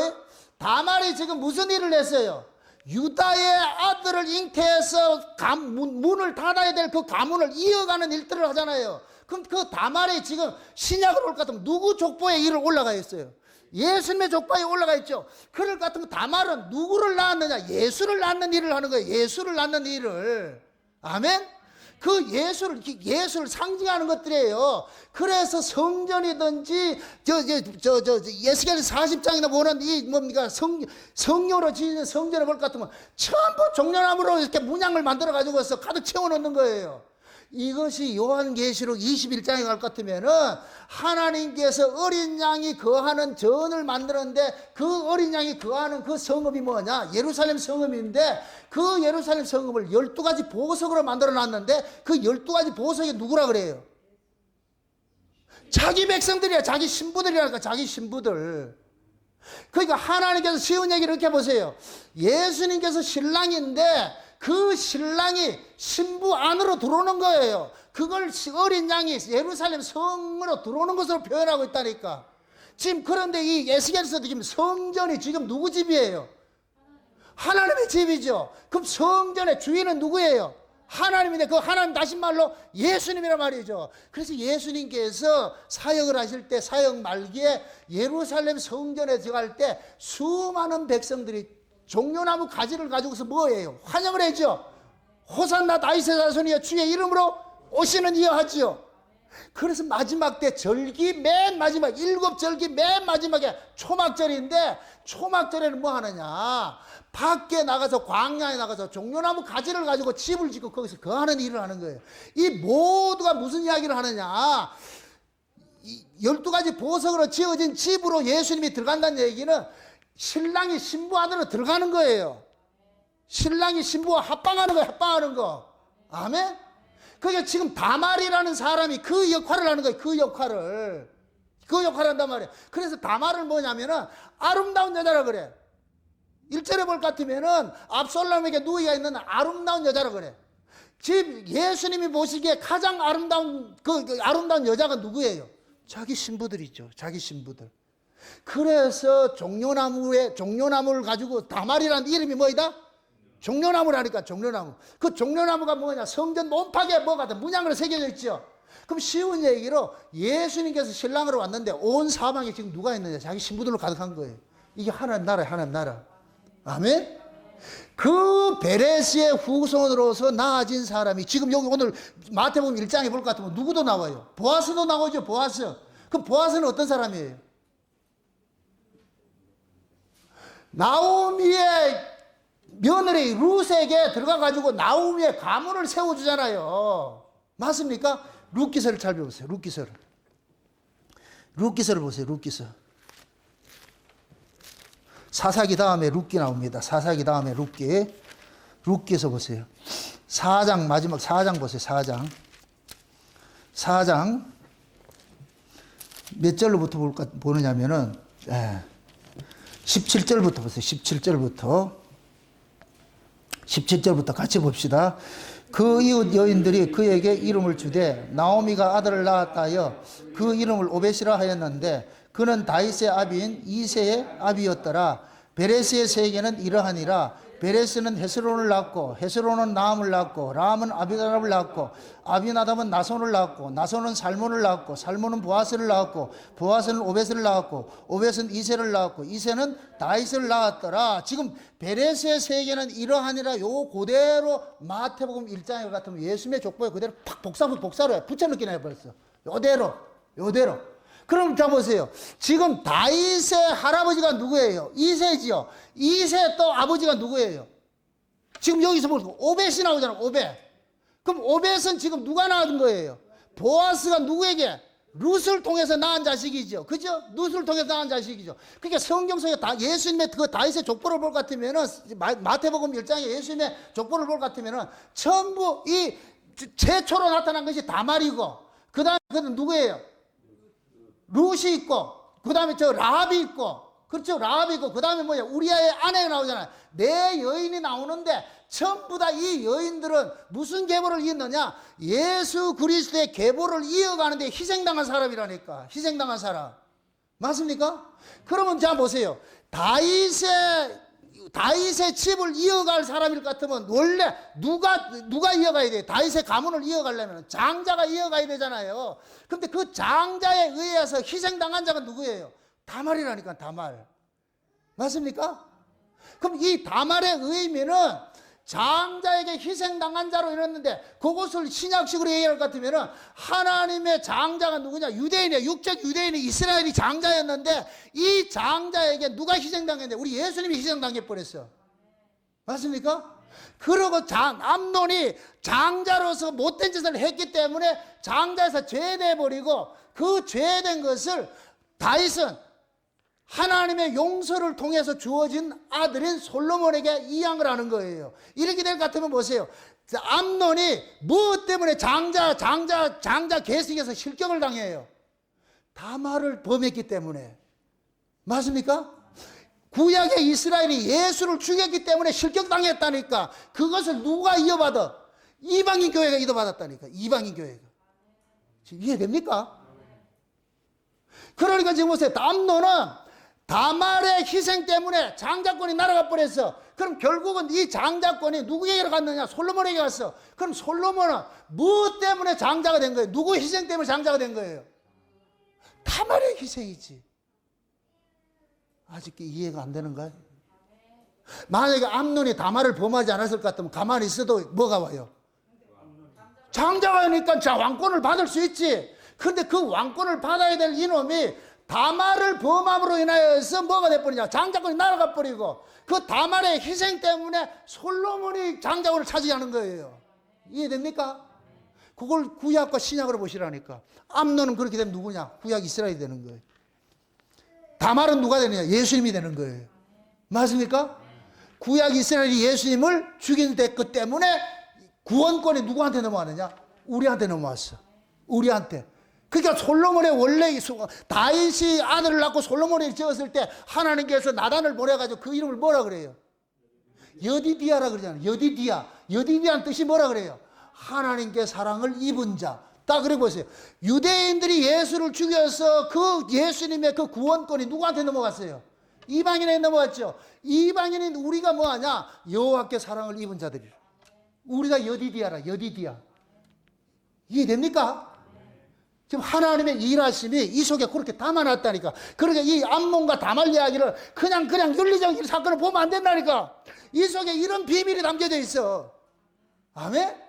다말이 지금 무슨 일을 했어요? 유다의 아들을 잉태해서 문을 닫아야 될 그 가문을 이어가는 일들을 하잖아요. 그럼 그 다말이 지금 신약을 올 것 같으면 누구 족보에 이를 올라가 있어요? 예수님의 족보에 올라가 있죠. 그럴 것 같으면 다말은 누구를 낳았느냐? 예수를 낳는 일을 하는 거예요. 예수를 낳는 일을. 아멘? 그 예수를 상징하는 것들이에요. 그래서 성전이든지 에스겔 40장이나 보는 이 뭡니까 성령으로 지은 성전을 볼 것 같으면 전부 종려나무로 이렇게 문양을 만들어 가지고서 가득 채워 놓는 거예요. 이것이 요한계시록 21장에 갈 것 같으면은 하나님께서 어린 양이 거하는 전을 만드는데 그 어린 양이 거하는 그 성읍이 뭐냐? 예루살렘 성읍인데 그 예루살렘 성읍을 12가지 보석으로 만들어 놨는데 그 12가지 보석이 누구라 그래요? 자기 백성들이야. 자기 신부들이라니까. 자기 신부들. 그러니까 하나님께서 쉬운 얘기를 이렇게 보세요. 예수님께서 신랑인데 그 신랑이 신부 안으로 들어오는 거예요. 그걸 어린 양이 예루살렘 성으로 들어오는 것으로 표현하고 있다니까. 지금 그런데 이 에스겔에서도 지금 성전이 지금 누구 집이에요? 하나님의 집이죠. 그럼 성전의 주인은 누구예요? 하나님인데 그 하나님 다시 말로 예수님이란 말이죠. 그래서 예수님께서 사역을 하실 때 사역 말기에 예루살렘 성전에 들어갈 때 수많은 백성들이 종려나무 가지를 가지고서 뭐예요? 환영을 해죠. 호산나 다윗의 자손이여 주의 이름으로 오시는 이여 하지요. 그래서 마지막 때 절기 맨 마지막 7절기 맨 마지막에 초막절인데 초막절에는 뭐 하느냐? 밖에 나가서 광야에 나가서 종려나무 가지를 가지고 집을 짓고 거기서 거하는 일을 하는 거예요. 이 모두가 무슨 이야기를 하느냐? 12가지 보석으로 지어진 집으로 예수님이 들어간다는 얘기는 신랑이 신부 안으로 들어가는 거예요. 신랑이 신부와 합방하는 거예요. 합방하는 거. 아멘? 그게 지금 다말이라는 사람이 그 역할을 하는 거예요. 그 역할을 한단 말이에요. 그래서 다말은 뭐냐면은 아름다운 여자라 그래. 1절에 볼 것 같으면은 압살롬에게 누이가 있는 아름다운 여자라 그래. 지금 예수님이 보시기에 가장 아름다운 아름다운 여자가 누구예요? 자기 신부들이죠. 자기 신부들. 그래서 종려나무를 가지고 다말이라는 이름이 뭐이다? 종려나무라니까. 종려나무. 그 종려나무가 뭐냐? 성전 몸팍에 뭐가 문양으로 새겨져 있죠. 그럼 쉬운 얘기로 예수님께서 신랑으로 왔는데 온 사방에 지금 누가 있느냐? 자기 신부들로 가득한 거예요. 이게 하나님 나라예요. 하나님 나라. 아멘? 그 베레스의 후손으로서 나아진 사람이 지금 여기 오늘 마태복음 1장에 볼 것 같으면 누구도 나와요? 보아스도 나오죠. 보아스. 그럼 보아스는 어떤 사람이에요? 나오미의 며느리 룻에게 들어가가지고 나오미의 가문을 세워주잖아요. 맞습니까? 룻기서를 잘 배우세요. 룻기서를 보세요. 룻기서. 사사기 다음에 룻기 나옵니다. 사사기 다음에 룻기. 룻기서 보세요. 4장 마지막 4장 보세요. 4장 몇 절로부터 보느냐면은 17절부터 보세요. 17절부터 같이 봅시다. 그 이웃 여인들이 그에게 이름을 주되 나오미가 아들을 낳았다 하여 그 이름을 오벳이라 하였는데 그는 다윗의 아비인 이새의 아비였더라. 베레스의 세계는 이러하니라. 베레스는 헤스론을 낳고 헤스론은 나함을 낳고 라함은 아비나답을 낳고 아비나답은 나손을 낳고 나손은 살몬을 낳고 살몬은 보아스를 낳고 보아스는 오벳을 낳고 오벳은 이새를 낳고 이새는 다윗을 낳았더라. 지금 베레스의 세계는 이러하니라. 요 그대로 마태복음 1장에 같으면 예수님의 족보에 그대로 팍 복사로 해. 붙여넣기나 해버렸어. 요대로. 그럼 자 보세요. 지금 다윗의 할아버지가 누구예요? 이새지요. 이새 또 아버지가 누구예요? 지금 여기서 보세요. 오벳이 나오잖아. 오벳. 그럼 오벳은 지금 누가 낳은 거예요? 보아스가 누구에게? 룻을 통해서 낳은 자식이죠. 그죠? 룻을 통해서 낳은 자식이죠. 그러니까 성경 속에 예수님의 그 다윗의 족보를 볼 것 같으면은 마태복음 1장에 예수님의 족보를 볼 것 같으면은 전부 이 최초로 나타난 것이 다말이고 그다음에 그는 누구예요? 룻이 있고 그 다음에 저 라합이 있고 그렇죠. 라합이 있고 그 다음에 뭐야? 우리아의 아내가 나오잖아요. 네 여인이 나오는데 전부 다 이 여인들은 무슨 계보를 이었느냐? 예수 그리스도의 계보를 이어가는데 희생당한 사람이라니까. 희생당한 사람. 맞습니까? 그러면 자 보세요. 다윗의 집을 이어갈 사람일 것 같으면 원래 누가 이어가야 돼요? 다윗의 가문을 이어가려면 장자가 이어가야 되잖아요. 근데 그 장자에 의해서 희생당한 자가 누구예요? 다말이라니까. 다말. 맞습니까? 그럼 이 다말에 의하면은 장자에게 희생당한 자로 이랬는데 그것을 신약식으로 얘기할 것 같으면은 하나님의 장자가 누구냐? 유대인이에요. 육적 유대인이 이스라엘이 장자였는데 이 장자에게 누가 희생당했는데 우리 예수님이 희생당해 버렸어. 맞습니까? 그러고 암논이 장자로서 못된 짓을 했기 때문에 장자에서 죄돼 버리고 그 죄된 것을 다윗은 하나님의 용서를 통해서 주어진 아들인 솔로몬에게 이양을 하는 거예요. 이렇게 될 것 같으면 보세요. 암논이 무엇 때문에 장자 계승에서 실격을 당해요? 다말을 범했기 때문에. 맞습니까? 구약의 이스라엘이 예수를 죽였기 때문에 실격당했다니까. 그것을 누가 이어받아? 이방인 교회가 이어받았다니까. 이방인 교회가. 지금 이해됩니까? 그러니까 지금 보세요. 암논은 다말의 희생 때문에 장자권이 날아가 버렸어. 그럼 결국은 이 장자권이 누구에게 갔느냐? 솔로몬에게 갔어. 그럼 솔로몬은 무엇 때문에 장자가 된 거예요? 누구 희생 때문에 장자가 된 거예요? 다말의 희생이지. 아직 이해가 안 되는가요? 만약에 암논이 다말을 범하지 않았을 것 같으면 가만히 있어도 뭐가 와요? 장자가 오니까 자 왕권을 받을 수 있지. 그런데 그 왕권을 받아야 될 이놈이 다말을 범함으로 인하여서 뭐가 돼버리냐? 장자권이 날아가 버리고 그 다말의 희생 때문에 솔로몬이 장자권을 차지하는 거예요. 이해됩니까? 그걸 구약과 신약으로 보시라니까. 암논은 그렇게 되면 누구냐? 구약 이스라엘이 되는 거예요. 다말은 누가 되느냐? 예수님이 되는 거예요. 맞습니까? 구약 이스라엘이 예수님을 죽인 그 때문에 구원권이 누구한테 넘어왔느냐? 우리한테 넘어왔어. 우리한테. 그러니까 솔로몬의 원래 다윗이 아들을 낳고 솔로몬이 지었을 때 하나님께서 나단을 보내가지고 그 이름을 뭐라 그래요? 여디디아라 그러잖아요. 여디디아. 여디디아는 뜻이 뭐라 그래요? 하나님께 사랑을 입은 자. 딱 그래 보세요. 유대인들이 예수를 죽여서 그 예수님의 그 구원권이 누구한테 넘어갔어요? 이방인에게 넘어갔죠. 이방인인 우리가 뭐하냐? 여호와께 사랑을 입은 자들이라. 우리가 여디디아라. 여디디아. 이해됩니까? 지금 하나님의 일하심이 이 속에 그렇게 담아놨다니까. 그러니까 이 암몬과 다말 이야기를 그냥 윤리적인 사건을 보면 안 된다니까. 이 속에 이런 비밀이 담겨져 있어. 아멘?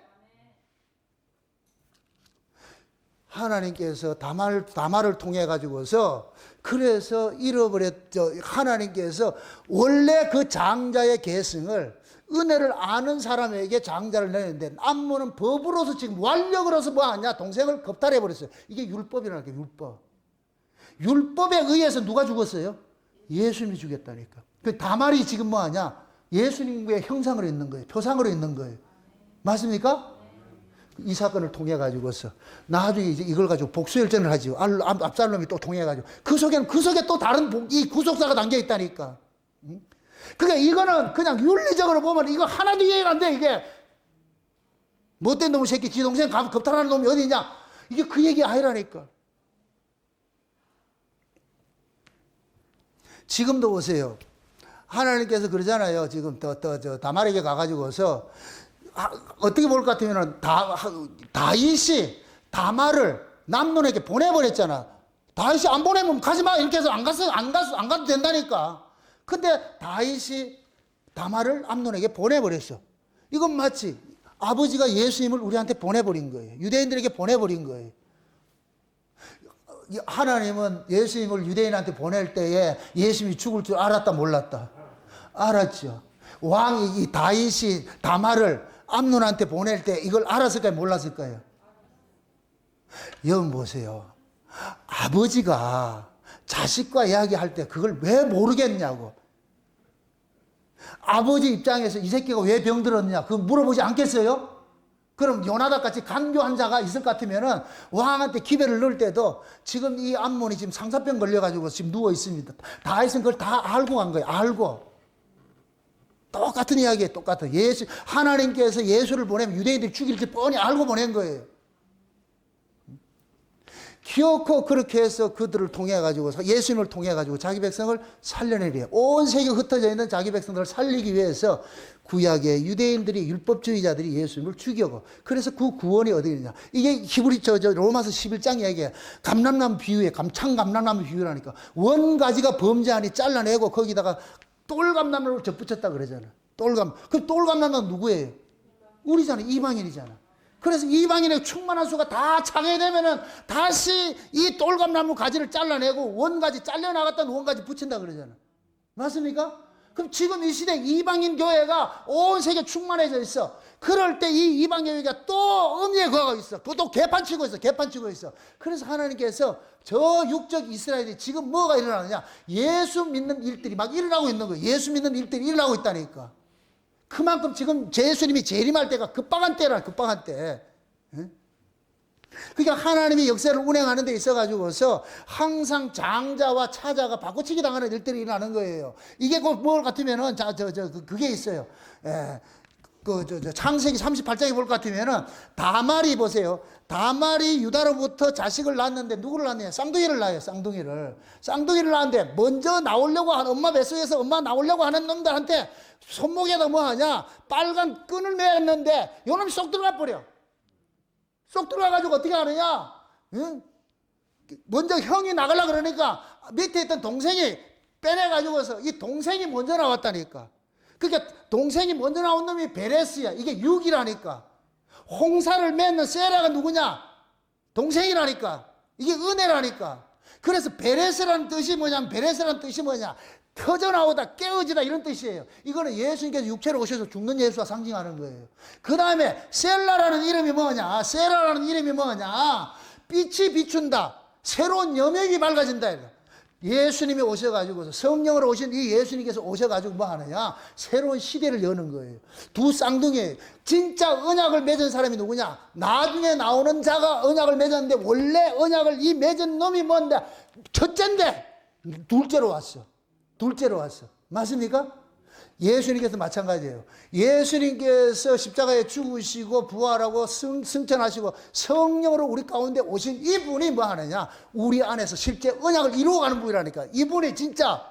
하나님께서 다말을 통해 가지고서 그래서 잃어버렸죠. 하나님께서 원래 그 장자의 계승을 은혜를 아는 사람에게 장자를 내는데 암몬은 법으로서 지금 완력으로서 뭐하냐? 동생을 겁탈해 버렸어요. 이게 율법이라는 게 율법. 율법에 의해서 누가 죽었어요? 예수님이 죽였다니까. 그 다말이 지금 뭐하냐? 예수님의 형상으로 있는 거예요. 표상으로 있는 거예요. 맞습니까? 이 사건을 통해 가지고서 나중에 이제 이걸 가지고 복수열전을 하죠. 압살롬이 또 통해 가지고 그 속에 또 다른 이 구속사가 담겨 있다니까. 그러니까 이거는 그냥 윤리적으로 보면 이거 하나도 이해가 안 돼. 이게 못된 놈의 새끼 지 동생 겁탈하는 놈이 어디 있냐? 이게 그 얘기 아니라니까. 지금도 보세요. 하나님께서 그러잖아요. 지금 저 다말에게 가가지고서 어떻게 볼 것 같으면 다윗이 다말을 남론에게 보내버렸잖아. 다윗이 안 보내면 가지 마 이렇게 해서 안 가도 된다니까. 근데 다윗이 다말을 암논에게 보내버렸어. 이건 마치 아버지가 예수님을 우리한테 보내버린 거예요. 유대인들에게 보내버린 거예요. 하나님은 예수님을 유대인한테 보낼 때에 예수님이 죽을 줄 알았다 몰랐다? 알았죠. 왕이 이 다윗이 다말을 암논한테 보낼 때 이걸 알았을까요? 몰랐을까요? 여러분 보세요. 아버지가 자식과 이야기할 때 그걸 왜 모르겠냐고. 아버지 입장에서 이 새끼가 왜 병들었냐 그거 물어보지 않겠어요? 그럼 요나답 같이 간교한 자가 있을 것 같으면은 왕한테 기별을 넣을 때도 지금 이 암몬이 지금 상사병 걸려가지고 지금 누워 있습니다. 다윗은 그걸 다 알고 간 거예요. 알고. 똑같은 이야기예요. 똑같은. 하나님께서 예수를 보내면 유대인들이 죽일지 뻔히 알고 보낸 거예요. 기어코 그렇게 해서 그들을 통해 가지고 예수님을 통해 가지고 자기 백성을 살려내려. 온 세계에 흩어져 있는 자기 백성들을 살리기 위해서 구약의 유대인들이 율법주의자들이 예수님을 죽이고 그래서 그 구원이 어디 있느냐. 이게 히브리 로마서 11장 얘기에 감람나무 비유에 감람나무 비유라니까. 원가지가 범죄하니 잘라내고 거기다가 똘감나무를 접붙였다 그러잖아. 그럼 똘감나무는 누구예요? 우리잖아. 이방인이잖아. 그래서 이방인의 충만한 수가 다 차게 되면은 다시 이 똘감나무 가지를 잘라내고 원가지 잘려나갔던 원가지 붙인다 그러잖아. 맞습니까? 그럼 지금 이 시대 이방인 교회가 온 세계 충만해져 있어. 그럴 때 이 이방 교회가 또 음리에 거하고 있어. 또 개판치고 있어. 개판치고 있어. 그래서 하나님께서 저 육적 이스라엘이 지금 뭐가 일어나느냐? 예수 믿는 일들이 막 일어나고 있는 거예요. 예수 믿는 일들이 일어나고 있다니까. 그만큼 지금 예수님이 재림할 때가 급박한 때라, 급박한 때. 그러니까 하나님이 역사를 운행하는 데 있어가지고서 항상 장자와 차자가 바꿔치기 당하는 일들이 일어나는 거예요. 이게 꼭 뭘 같으면은, 그게 있어요. 창세기 38장에 볼 것 같으면은, 다말이 보세요. 다말이 유다로부터 자식을 낳았는데, 누구를 낳느냐? 쌍둥이를 낳아요, 쌍둥이를. 쌍둥이를 낳았는데, 먼저 나오려고 하는, 엄마 뱃속에서 엄마 나오려고 하는 놈들한테 손목에다 뭐 하냐? 빨간 끈을 매었는데, 요 놈이 쏙 들어가 버려. 쏙 들어가가지고 어떻게 하느냐? 응? 먼저 형이 나가려고 그러니까 밑에 있던 동생이 빼내가지고서 이 동생이 먼저 나왔다니까. 그러니까 동생이 먼저 나온 놈이 베레스야. 이게 6이라니까. 홍사를 맺는 세라가 누구냐? 동생이라니까. 이게 은혜라니까. 그래서 베레스라는 뜻이 뭐냐면, 베레스라는 뜻이 뭐냐? 터져나오다, 깨어지다, 이런 뜻이에요. 이거는 예수님께서 육체로 오셔서 죽는 예수와 상징하는 거예요. 그 다음에 셀라라는 이름이 뭐냐? 셀라라는 이름이 뭐냐? 빛이 비춘다. 새로운 여명이 밝아진다. 예수님이 오셔가지고서, 성령으로 오신 이 예수님께서 오셔가지고 뭐 하느냐? 새로운 시대를 여는 거예요. 두 쌍둥이, 진짜 언약을 맺은 사람이 누구냐? 나중에 나오는 자가 언약을 맺었는데, 원래 언약을 이 맺은 놈이 뭔데? 첫째인데, 둘째로 왔어. 둘째로 왔어. 맞습니까? 예수님께서 마찬가지예요. 예수님께서 십자가에 죽으시고 부활하고 승천하시고 성령으로 우리 가운데 오신 이분이 뭐 하느냐? 우리 안에서 실제 언약을 이루어가는 분이라니까. 이분이 진짜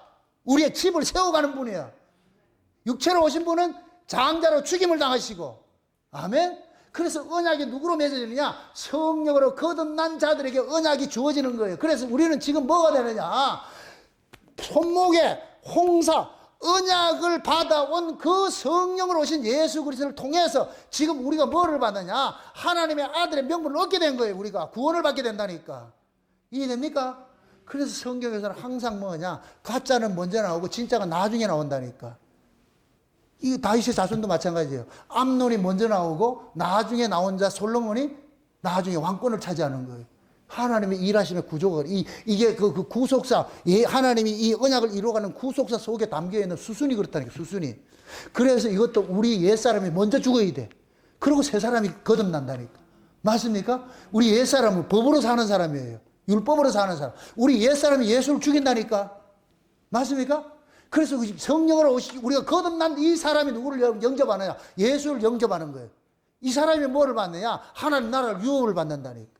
우리의 집을 세워가는 분이야. 육체로 오신 분은 장자로 죽임을 당하시고, 아멘? 그래서 언약이 누구로 맺어지느냐? 성령으로 거듭난 자들에게 언약이 주어지는 거예요. 그래서 우리는 지금 뭐가 되느냐? 손목에 홍사, 언약을 받아온 그 성령으로 오신 예수 그리스도를 통해서 지금 우리가 뭐를 받느냐? 하나님의 아들의 명분을 얻게 된 거예요. 우리가 구원을 받게 된다니까. 이해됩니까? 그래서 성경에서는 항상 뭐냐? 가짜는 먼저 나오고 진짜가 나중에 나온다니까. 이 다윗의 자손도 마찬가지예요. 암논이 먼저 나오고 나중에 나온 자 솔로몬이 나중에 왕권을 차지하는 거예요. 하나님의 일하심의 구조가, 이게 그 구속사, 하나님이 이 언약을 이루어가는 구속사 속에 담겨있는 수순이 그렇다니까, 수순이. 그래서 이것도 우리 옛사람이 먼저 죽어야 돼. 그리고 새 사람이 거듭난다니까. 맞습니까? 우리 옛사람은 법으로 사는 사람이에요. 율법으로 사는 사람. 우리 옛사람이 예수를 죽인다니까. 맞습니까? 그래서 성령으로 우리가 거듭난 이 사람이 누구를 영접하느냐? 예수를 영접하는 거예요. 이 사람이 뭐를 받느냐? 하나님 나라를 유업을 받는다니까.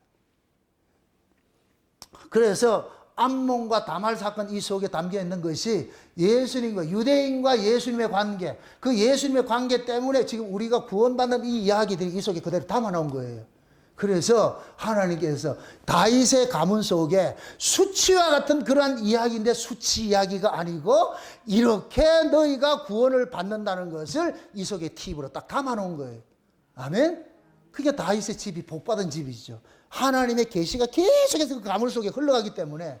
그래서 암몬과 다말 사건 이 속에 담겨 있는 것이 예수님과 유대인과 예수님의 관계, 그 예수님의 관계 때문에 지금 우리가 구원받는 이 이야기들이 이 속에 그대로 담아 놓은 거예요. 그래서 하나님께서 다윗의 가문 속에 수치와 같은 그러한 이야기인데 수치 이야기가 아니고 이렇게 너희가 구원을 받는다는 것을 이 속에 팁으로 딱 담아 놓은 거예요. 아멘? 그게 다윗의 집이 복받은 집이죠. 하나님의 계시가 계속해서 그 가문 속에 흘러가기 때문에.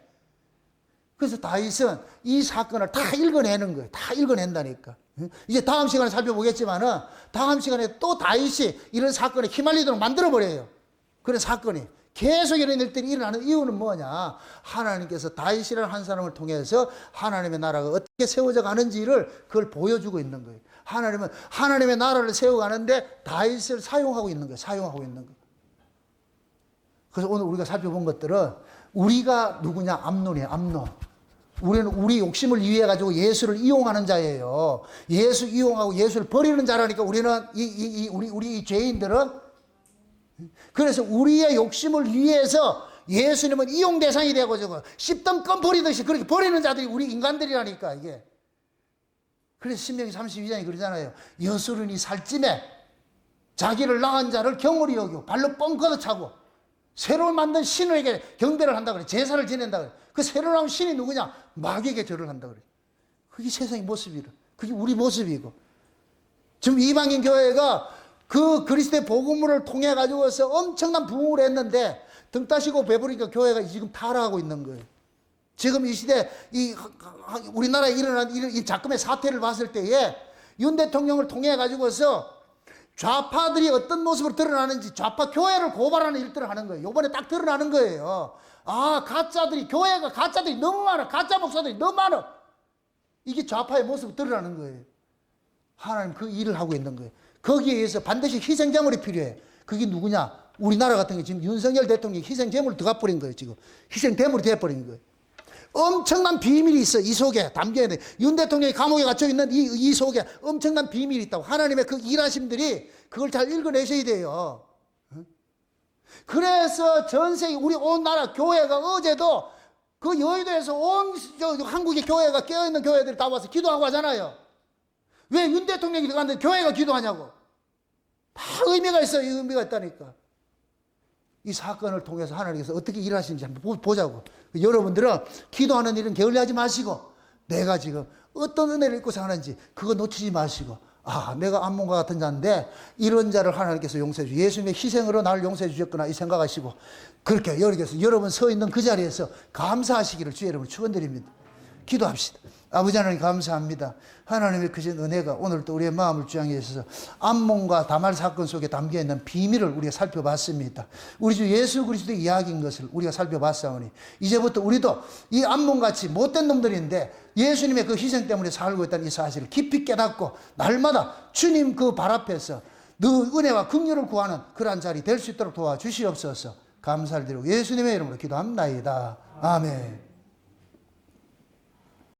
그래서 다윗은 이 사건을 다 읽어내는 거예요. 다 읽어낸다니까. 이제 다음 시간에 살펴보겠지만은 다음 시간에 또 다윗이 이런 사건에 휘말리도록 만들어버려요. 그런 사건이 계속 이런 일들이 일어나는 이유는 뭐냐? 하나님께서 다윗이라는 한 사람을 통해서 하나님의 나라가 어떻게 세워져 가는지를 그걸 보여주고 있는 거예요. 하나님은 하나님의 나라를 세워가는데 다윗을 사용하고 있는 거예요. 사용하고 있는 거예요. 그래서 오늘 우리가 살펴본 것들은 우리가 누구냐? 암논이에요. 암논. 우리는 우리 욕심을 위해 가지고 예수를 이용하는 자예요. 예수 이용하고 예수를 버리는 자라니까 우리는 우리 이 죄인들은. 그래서 우리의 욕심을 위해서 예수님은 이용 대상이 되고 저거 씹던 껌 버리듯이 그렇게 버리는 자들이 우리 인간들이라니까 이게. 그래서 신명기 32장이 그러잖아요. 여수른이 살찜에 자기를 낳은 자를 경홀히 여기고 발로 뻥 걷어차고 새로 만든 신에게 경배를 한다 그래. 제사를 지낸다 그래. 그 새로 나온 신이 누구냐? 마귀에게 절을 한다 그래. 그게 세상의 모습이라. 그게 우리 모습이고. 지금 이방인 교회가 그 그리스도의 복음을 통해 가지고서 엄청난 부흥을 했는데 등 따시고 배부르니까 교회가 지금 타락하고 있는 거예요. 지금 이 시대 우리나라에 일어난 이 작금의 사태를 봤을 때에 윤 대통령을 통해 가지고서 좌파들이 어떤 모습으로 드러나는지 좌파 교회를 고발하는 일들을 하는 거예요. 요번에 딱 드러나는 거예요. 아, 교회가 가짜들이 너무 많아. 가짜 목사들이 너무 많아. 이게 좌파의 모습으로 드러나는 거예요. 하나님 그 일을 하고 있는 거예요. 거기에 의해서 반드시 희생제물이 필요해. 그게 누구냐? 우리나라 같은 게 지금 윤석열 대통령이 희생제물을 들어가 버린 거예요. 지금 희생대물이 되어버린 거예요. 엄청난 비밀이 있어. 이 속에 담겨야 돼. 윤 대통령이 감옥에 갇혀 있는 이 속에 엄청난 비밀이 있다고. 하나님의 그 일하심들이 그걸 잘 읽어내셔야 돼요. 그래서 전 세계 우리 온 나라 교회가 어제도 그 여의도에서 온 한국의 교회가 깨어있는 교회들이 다 와서 기도하고 하잖아요. 왜 윤 대통령이 들어갔는데 교회가 기도하냐고. 다 의미가 있어요. 의미가 있다니까. 이 사건을 통해서 하나님께서 어떻게 일하시는지 한번 보자고. 여러분들은 기도하는 일은 게을리하지 마시고, 내가 지금 어떤 은혜를 입고 사는지 그거 놓치지 마시고, 아, 내가 암몬과 같은 자인데 이런 자를 하나님께서 용서해 주시고 예수님의 희생으로 나를 용서해 주셨구나 이 생각하시고, 그렇게 여러분 서 있는 그 자리에서 감사하시기를 주의 이름으로 축원드립니다. 기도합시다. 아버지 하나님 감사합니다. 하나님의 크신 은혜가 오늘도 우리의 마음을 주장해 주셔서 암몬과 다말 사건 속에 담겨있는 비밀을 우리가 살펴봤습니다. 우리 주 예수 그리스도의 이야기인 것을 우리가 살펴봤사오니 이제부터 우리도 이 암몬같이 못된 놈들인데 예수님의 그 희생 때문에 살고 있다는 이 사실을 깊이 깨닫고 날마다 주님 그 발 앞에서 너 은혜와 긍휼을 구하는 그러한 자리 될 수 있도록 도와주시옵소서. 감사를 드리고 예수님의 이름으로 기도합니다. 아멘.